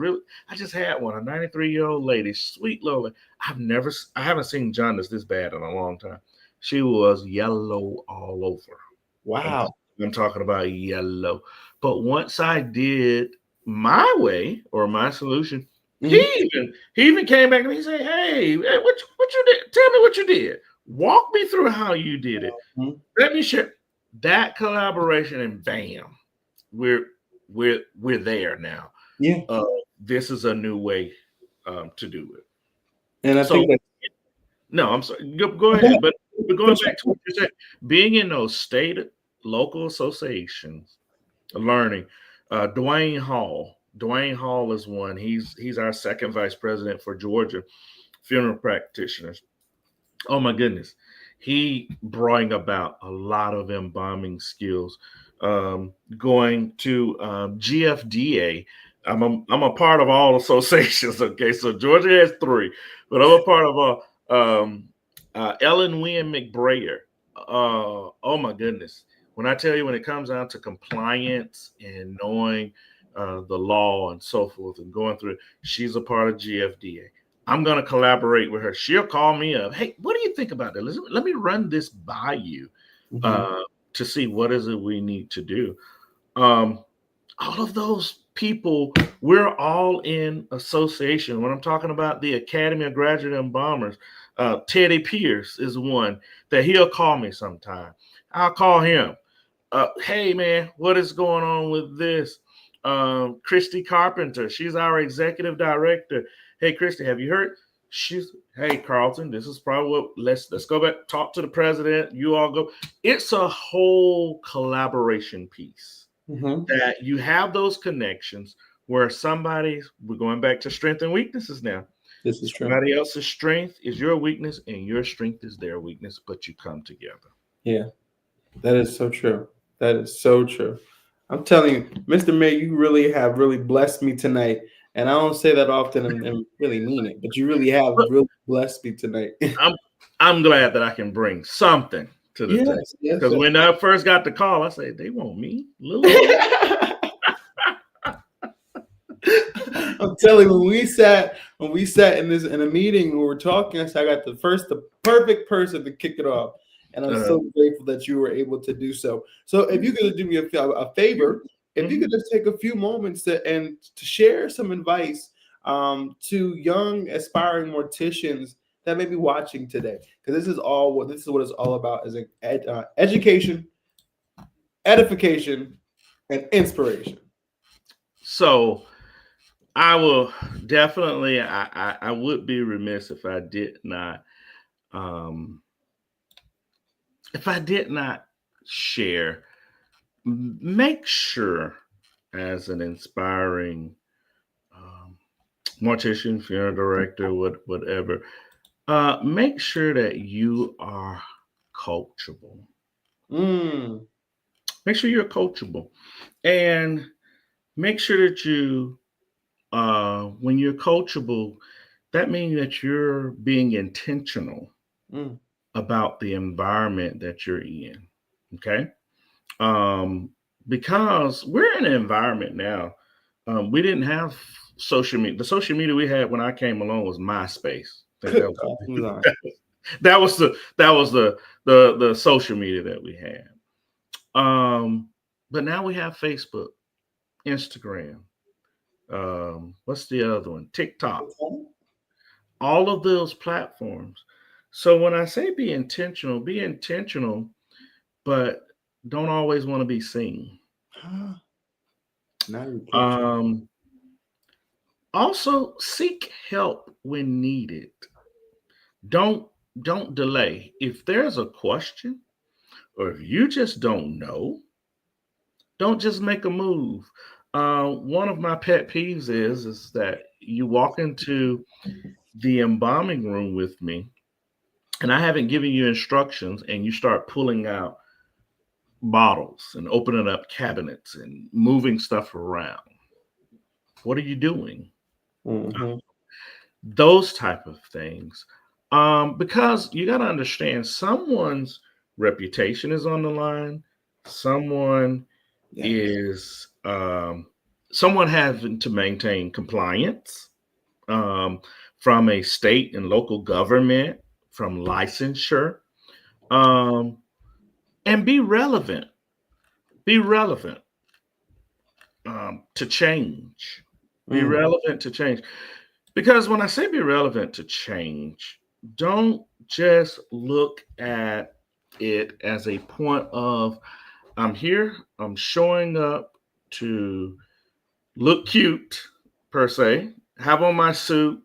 had one, a 93-year-old lady, sweet Lola. I haven't seen jaundice this bad in a long time. She was yellow all over.
Wow.
I'm talking about yellow. But once I did my way or my solution, he even came back and he said, "Hey, what you did? Tell me what you did. Walk me through how you did it. Let me share." That collaboration, and bam, we're there now.
Yeah.
This is a new way to do it.
And I think
no, I'm sorry. Go ahead. But going back to what you said, being in those state local associations, learning. Dwayne Hall is one. He's our second vice president for Georgia funeral practitioners. Oh my goodness, he brought about a lot of embalming skills. Going to GFDA, I'm a part of all associations. Okay, so Georgia has 3, but I'm a part of Ellen Wynn McBrayer. Oh my goodness. When I tell you, when it comes down to compliance and knowing the law and so forth and going through it, she's a part of GFDA. I'm going to collaborate with her. She'll call me up. Hey, what do you think about that? Let me run this by you to see what is it we need to do. All of those people, we're all in association. When I'm talking about the Academy of Graduate Embalmers, Teddy Pierce is one that he'll call me sometime. I'll call him. Hey, man, what is going on with this? Christy Carpenter, she's our executive director. Hey, Christy, have you heard? Hey, Carlton, this is probably what, let's go back, talk to the president. You all go. It's a whole collaboration piece that you have those connections where we're going back to strength and weaknesses now.
This is true.
Somebody else's strength is your weakness and your strength is their weakness, but you come together.
Yeah, that is so true. That is so true. I'm telling you, Mr. May, you really have blessed me tonight. And I don't say that often and really mean it, but you really have really blessed me tonight.
I'm glad that I can bring something to the table. Because when I first got the call, I said, they want me.
I'm telling you, when we sat in a meeting, we were talking, I said, I got the perfect person to kick it off. And I'm so grateful that you were able to do so. So if you could do me a favor, if you could just take a few moments to share some advice to young aspiring morticians that may be watching today, because this is what it's all about: is education, edification, and inspiration.
So I will definitely. I would be remiss if I did not. If I did not share, make sure as an inspiring mortician, funeral director, whatever, make sure that you are coachable. Make sure you're coachable, and make sure that you, when you're coachable, that means that you're being intentional about the environment that you're in. Okay. Because we're in an environment now. We didn't have social media. The social media we had when I came along was MySpace. That was the social media that we had. But now we have Facebook. Instagram. What's the other one? TikTok. All of those platforms. So when I say be intentional, but don't always want to be seen.
Now you catch me.
Also seek help when needed. Don't don't delay. If there's a question or if you just don't know, don't just make a move. One of my pet peeves is that you walk into the embalming room with me and I haven't given you instructions and you start pulling out bottles and opening up cabinets and moving stuff around. What are you doing?
Mm-hmm.
Those type of things. Because you got to understand someone's reputation is on the line. Someone
Yes.
is someone having to maintain compliance from a state and local government, from licensure, um, and be relevant. Be relevant to change. Be
Mm.
relevant to change. Because when I say be relevant to change, don't just look at it as a point of I'm here, I'm showing up to look cute per se, have on my suit,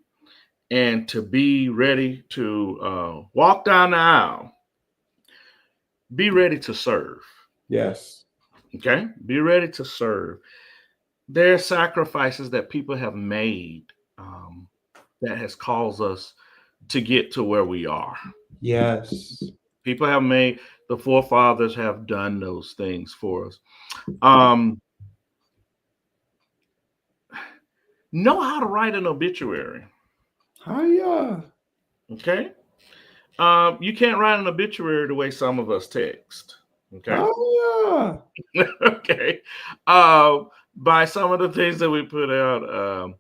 and to be ready to walk down the aisle. Be ready to serve.
Yes.
Okay? Be ready to serve. There are sacrifices that people have made that has caused us to get to where we are.
Yes.
People have made the forefathers have done those things for us. Um, know how to write an obituary.
Hiya.
Okay. You can't write an obituary the way some of us text. Okay.
Hiya.
Okay. By some of the things that we put out,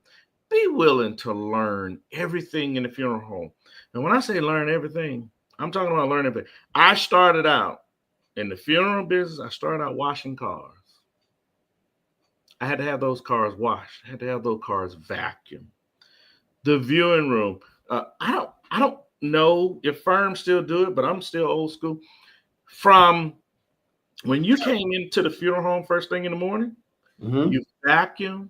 be willing to learn everything in the funeral home. And when I say learn everything, I'm talking about learn everything. I started out in the funeral business. I started out washing cars. I had to have those cars washed. I had to have those cars vacuumed. The viewing room. I don't know if firms still do it, but I'm still old school. From when you came into the funeral home first thing in the morning,
Mm-hmm.
you vacuumed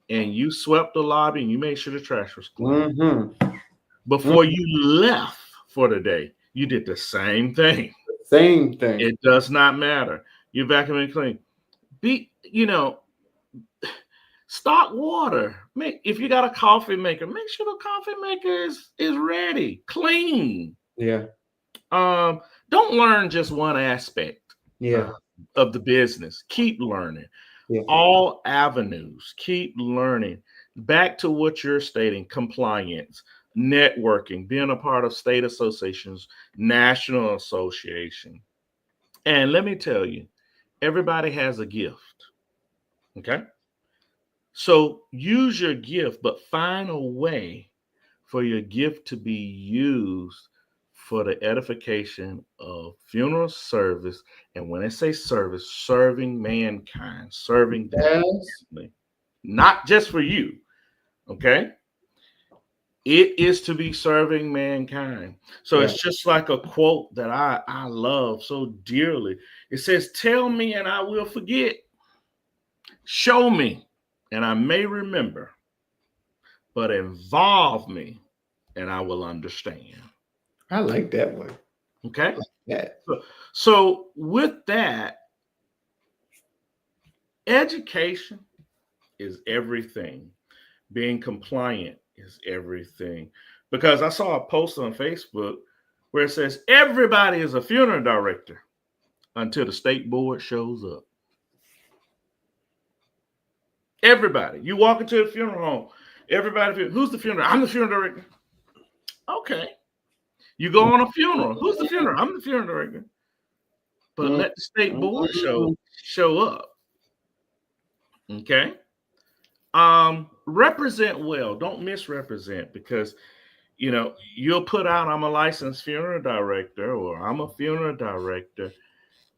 and you swept the lobby and you made sure the trash was clean.
Mm-hmm.
Before you left for the day, you did the same thing.
Same thing.
It does not matter. You vacuum and clean. Stock water. If you got a coffee maker, make sure the coffee maker is ready, clean.
Yeah.
Don't learn just one aspect
Yeah.
of the business. Keep learning.
Yeah.
All avenues. Keep learning. Back to what you're stating: compliance, networking, being a part of state associations, national association. And let me tell you, everybody has a gift. Okay. So use your gift, but find a way for your gift to be used for the edification of funeral service. And when I say service, serving mankind, serving the
Yes.
family, not just for you. Okay. It is to be serving mankind. So
Yeah.
it's just like a quote that I love so dearly. It says, tell me and I will forget. Show me and I may remember, but involve me and I will understand.
I like that one.
Okay.
Yeah.
So with that, education is everything. Being compliant is everything. Because I saw a post on Facebook where it says everybody is a funeral director until the state board shows up. Everybody. You walk into a funeral home, everybody, who's the funeral? I'm the funeral director. Okay. You go on a funeral. Who's the funeral? I'm the funeral director. But let the state board show up. Okay. Represent well. Don't misrepresent, because you'll put out I'm a licensed funeral director or I'm a funeral director,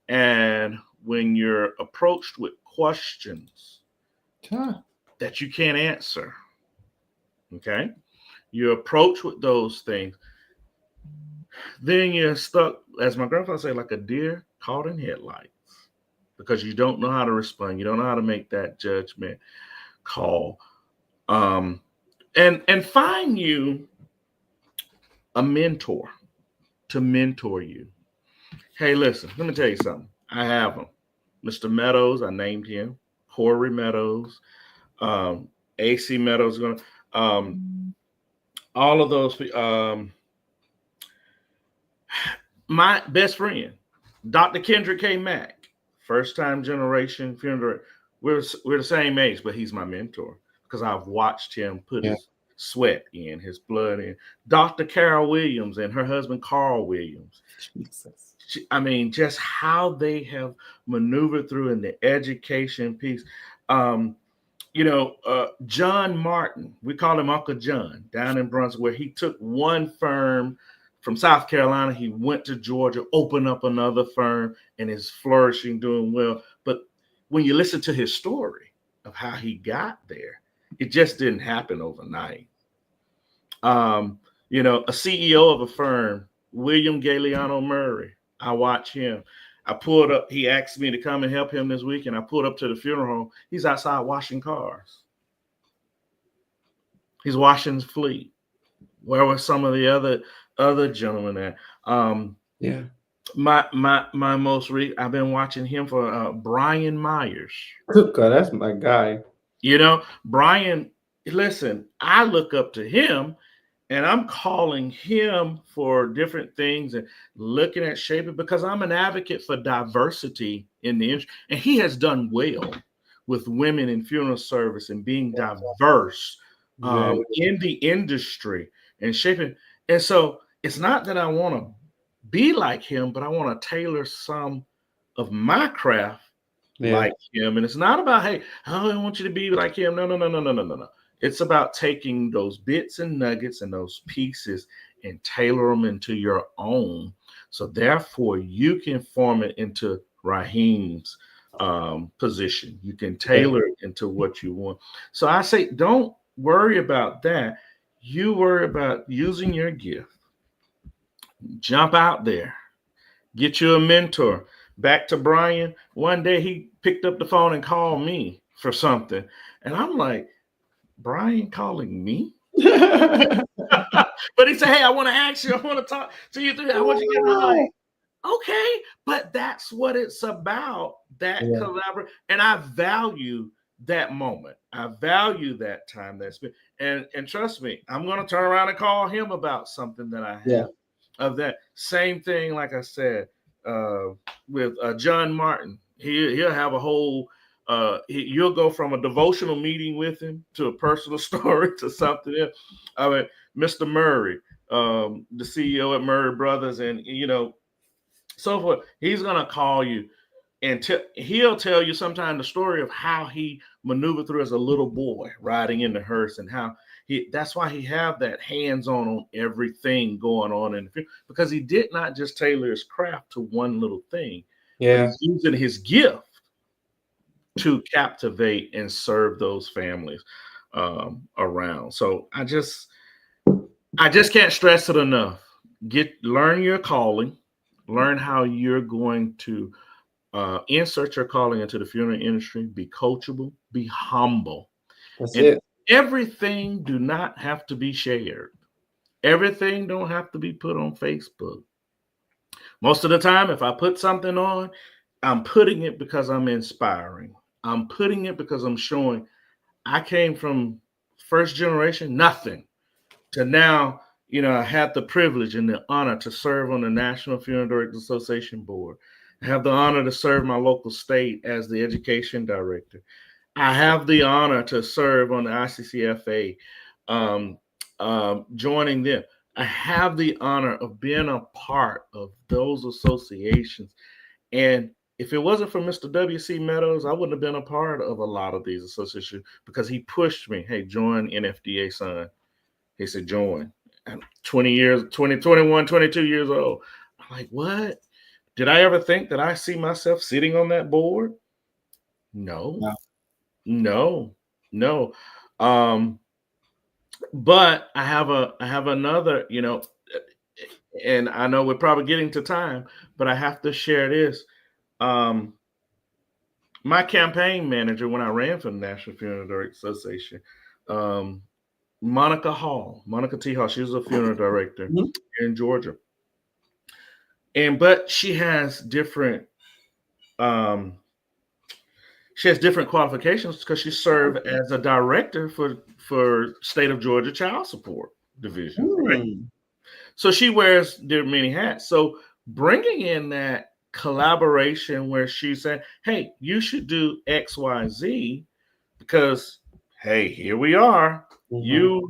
and when you're approached with questions, that you can't answer. Okay? You approach with those things, then you're stuck, as my grandfather said, like a deer caught in headlights because you don't know how to respond. You don't know how to make that judgment call. And find you a mentor to mentor you. Hey, listen, let me tell you something. I have him. Mr. Meadows, I named him. Corey Meadows, AC Meadows, all of those. My best friend, Dr. Kendrick K. Mack, first time generation funeral. We're the same age, but he's my mentor because I've watched him put his sweat in, his blood in. Dr. Carol Williams and her husband Carl Williams.
Jesus.
I mean, just how they have maneuvered through in the education piece. John Martin, we call him Uncle John, down in Brunswick, where he took one firm from South Carolina. He went to Georgia, opened up another firm, and is flourishing, doing well. But when you listen to his story of how he got there, it just didn't happen overnight. A CEO of a firm, William Galeano Murray, I watch him. I pulled up, he asked me to come and help him this week, and I pulled up to the funeral home. He's outside washing cars. He's washing his fleet. Where were some of the other gentlemen at? My most I've been watching him for Brian Myers.
God, that's my guy.
Brian, listen, I look up to him, and I'm calling him for different things and looking at shaping because I'm an advocate for diversity in the industry. And he has done well with women in funeral service and being diverse in the industry and shaping. And so it's not that I want to be like him, but I want to tailor some of my craft like him. And it's not about, hey, I want you to be like him. No. It's about taking those bits and nuggets and those pieces and tailor them into your own. So therefore, you can form it into Raheem's position. You can tailor it into what you want. So I say, don't worry about that. You worry about using your gift. Jump out there. Get you a mentor. Back to Brian. One day he picked up the phone and called me for something. And I'm like, Brian calling me? But he said, hey, I want to ask you. I want to talk to you. I want you to get like, okay. But that's what it's about, that collaboration. And I value that moment. I value that time that's been. And trust me, I'm going to turn around and call him about something that I have of that. Same thing, like I said, with John Martin. He'll have a whole you'll go from a devotional meeting with him to a personal story to something else. I mean, Mr. Murray, the CEO at Murray Brothers, and so forth. He's gonna call you and he'll tell you sometime the story of how he maneuvered through as a little boy riding in the hearse, and how that's why he have that hands-on everything going on in the field, because he did not just tailor his craft to one little thing. But he's using his gift to captivate and serve those families around. So I just can't stress it enough. Learn your calling, learn how you're going to insert your calling into the funeral industry. Be coachable, be humble.
That's it.
Everything do not have to be shared. Everything don't have to be put on Facebook. Most of the time, if I put something on, I'm putting it because I'm inspiring. I'm putting it because I'm showing I came from first generation, nothing, to now, I had the privilege and the honor to serve on the National Funeral Directors Association board. I have the honor to serve my local state as the education director. I have the honor to serve on the ICCFA, joining them. I have the honor of being a part of those associations. And if it wasn't for Mr. W.C. Meadows, I wouldn't have been a part of a lot of these associations, because he pushed me. Hey, join NFDA, son. He said, join. And 22 years old. I'm like, what? Did I ever think that I see myself sitting on that board? No. No, no. Um, but I have another, and I know we're probably getting to time, but I have to share this. Um, my campaign manager when I ran for the National Funeral Directors Association, um, Monica T. Hall, she was a funeral director
Mhm.
here in Georgia. But um she has different qualifications because she served as a director for state of Georgia child support division, right?
Mm.
So she wears many hats. So bringing in that collaboration where she said, "Hey, you should do X, Y, Z," because hey, here we are.
Mhm.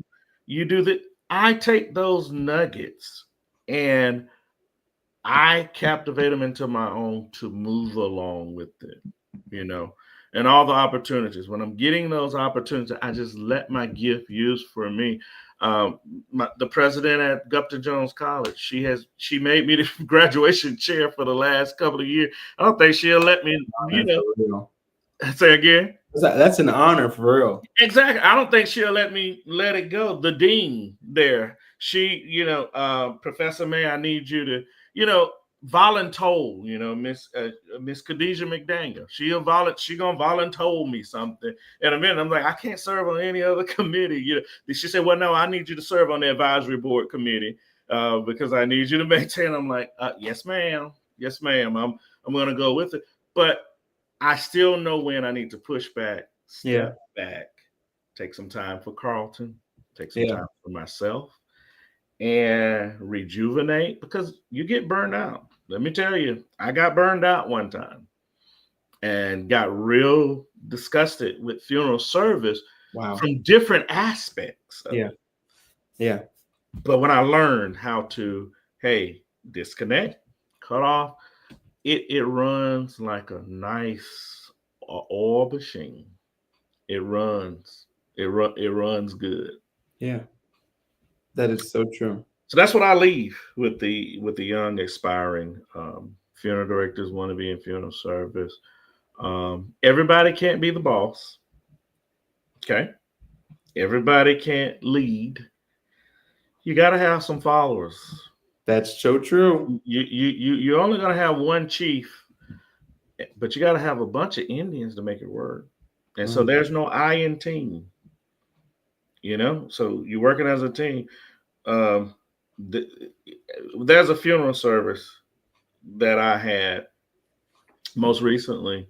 You do that. I take those nuggets and I captivate them into my own to move along with it, you know, and all the opportunities. When I'm getting those opportunities, I just let my gift use for me. Um, the president at Gupton Jones College, she made me the graduation chair for the last couple of years. I don't think she'll let me,
Honor for real.
say again.
That's an honor for real.
Exactly. I don't think she'll let me let it go. The dean there, Professor May, I need you to, voluntold, Miss Khadijah McDaniel. She gonna voluntold me something. In a minute, I'm like, I can't serve on any other committee. She said, well, no, I need you to serve on the advisory board committee because I need you to maintain. I'm like, yes, ma'am. Yes, ma'am. I'm gonna go with it. But I still know when I need to push back,
Yeah.
step back, take some time for Carlton, take some
Yeah.
time for myself, and rejuvenate because you get burned out. Let me tell you, I got burned out one time and got real disgusted with funeral service
Wow.
from different aspects of
Yeah.
it.
Yeah.
But when I learned how to, hey, disconnect, cut off, it runs like a nice oil machine. It runs. It runs good.
Yeah. That is so true.
So that's what I leave with the young aspiring funeral directors want to be in funeral service. Everybody can't be the boss. Okay. Everybody can't lead. You got to have some followers.
That's so true.
You're only going to have one chief, but you got to have a bunch of Indians to make it work. And so
Mm.
there's no I in team. So you're working as a team. Um, there's a funeral service that I had most recently.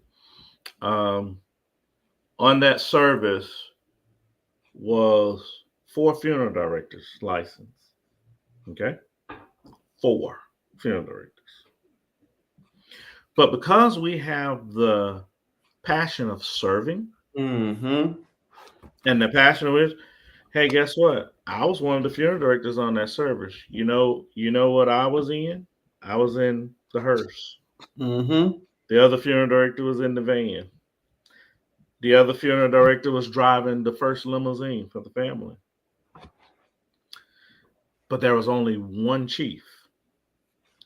Um, on that service was 4 funeral directors licensed. Okay, 4 funeral directors. But because we have the passion of serving
Mm-hmm.
and the passion of it, hey, guess what? I was one of the funeral directors on that service. You know what I was in? I was in the hearse.
Mm-hmm.
The other funeral director was in the van. The other funeral director was driving the first limousine for the family. But there was only one chief,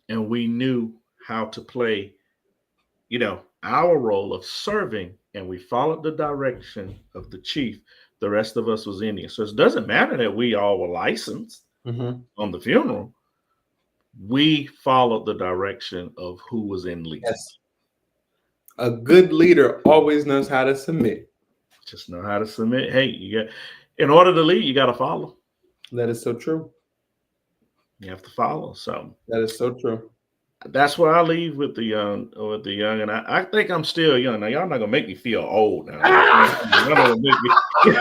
and we knew how to play, our role of serving, and we followed the direction of the chief. The rest of us was Indian. So it doesn't matter that we all were licensed
Mm-hmm.
on the funeral. We followed the direction of who was in lead.
Yes. A good leader always knows how to submit.
Just know how to submit. Hey, in order to lead, you got to follow.
That is so true.
You have to follow. So
That is so true.
that's where I leave with the young, and I think I'm still young. Now y'all not gonna make me feel old now. Y'all not gonna make me.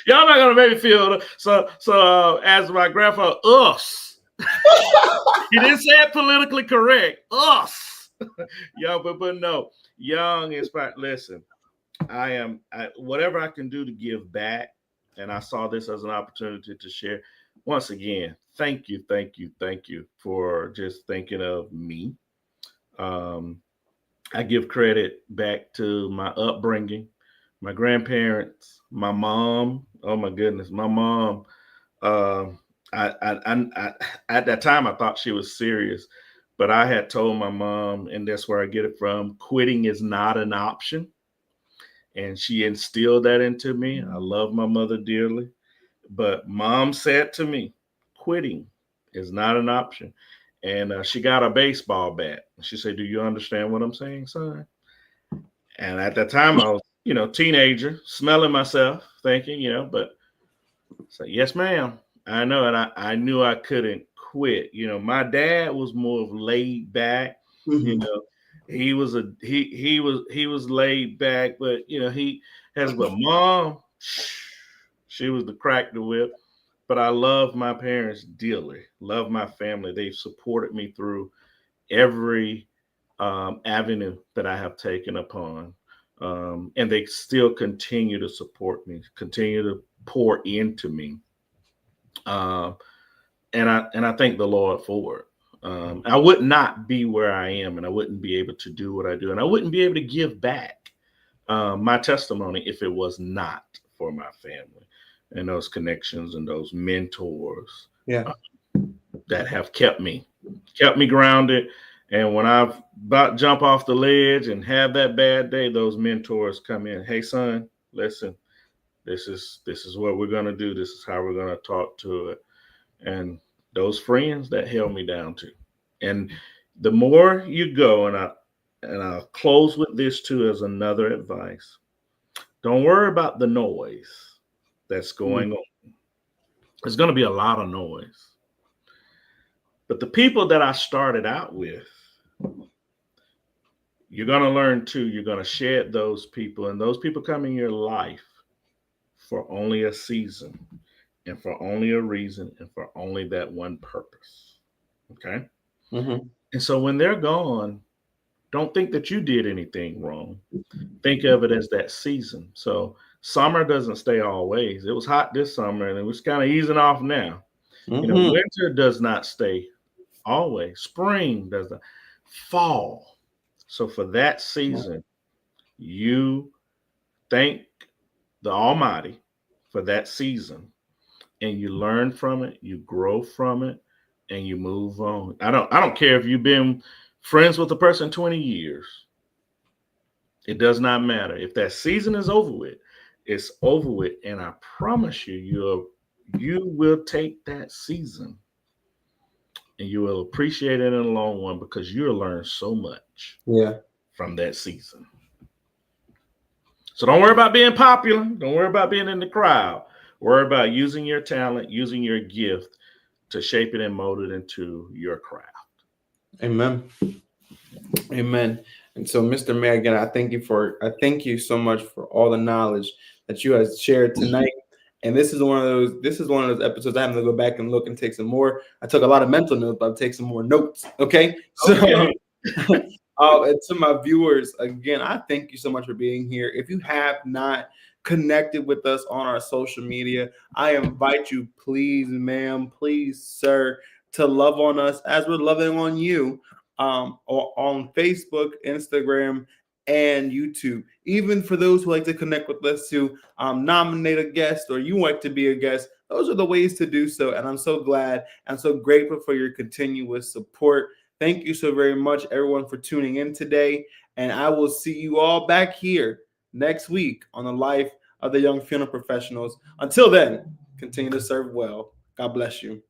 Y'all not gonna make me feel so. As my grandfather, us. He didn't say it politically correct. Us. Yeah, but no, young inspired. Listen, whatever I can do to give back, and I saw this as an opportunity to share. Once again, thank you for just thinking of me. Um, I give credit back to my upbringing, my grandparents, my mom. Oh my goodness, my mom. Uh, I at that time I thought she was serious, but I had told my mom, and that's where I get it from. Quitting is not an option. and she instilled that into me. I love my mother dearly, but mom said to me, quitting is not an option. And she got a baseball bat. She said, "Do you understand what I'm saying, son?" And at that time, I was, teenager, smelling myself, thinking, but I said, "Yes, ma'am. I know." And I knew I couldn't quit. My dad was more of laid back. You
Mhm.
know, he was laid back, but but mom, she was the crack the whip. But I love my parents dearly. Love my family. They've supported me through every avenue that I have taken upon. And they still continue to support me, continue to pour into me. Um, and I thank the Lord for it. I would not be where I am, and I wouldn't be able to do what I do, and I wouldn't be able to give back my testimony if it was not for my family and those connections and those mentors
Yeah.
uh, that have kept me grounded. And when I've about jump off the ledge and have that bad day, those mentors come in. Hey, son, listen, this is what we're gonna do. This is how we're gonna talk to it. And those friends that held me down too. And the more you go, and I'll close with this too as another advice. Don't worry about the noise that's
Mhm.
going on. There's going to be a lot of noise. But the people that I started out with, you're going to learn too. You're going to shed those people, and those people come in your life for only a season and for only a reason and for only that one purpose. Okay.
Mhm.
And so when they're gone, don't think that you did anything wrong. Think of it as that season. So summer doesn't stay always. It was hot this summer and it was kind of easing off now.
Mhm.
Winter does not stay always. Spring does not. Fall. So for that season, you thank the Almighty for that season, and you learn from it, you grow from it, and you move on. I don't care if you've been friends with a person 20 years. It does not matter. If that season is over with, it's over with. And I promise you, you will take that season and you will appreciate it in the long run because you'll learn so much
Yeah.
from that season. So don't worry about being popular. Don't worry about being in the crowd. Worry about using your talent, using your gift to shape it and mold it into your craft.
Amen. Amen. And so, Mr. Mayor, again, I thank you so much for all the knowledge that you have shared tonight. And this is one of those episodes I have to go back and look and take some more. I took a lot of mental notes, but I'll take some more notes. Okay. So
Okay.
and to my viewers, again, I thank you so much for being here. If you have not connected with us on our social media, I invite you, please, ma'am, please, sir, to love on us as we're loving on you on Facebook, Instagram, and YouTube. Even for those who like to connect with us to nominate a guest or you like to be a guest, those are the ways to do so. And I'm so glad, I'm so grateful for your continuous support. Thank you so very much, everyone, for tuning in today. And I will see you all back here next week on the life of the young funeral professionals. Until then, continue to serve well. God bless you.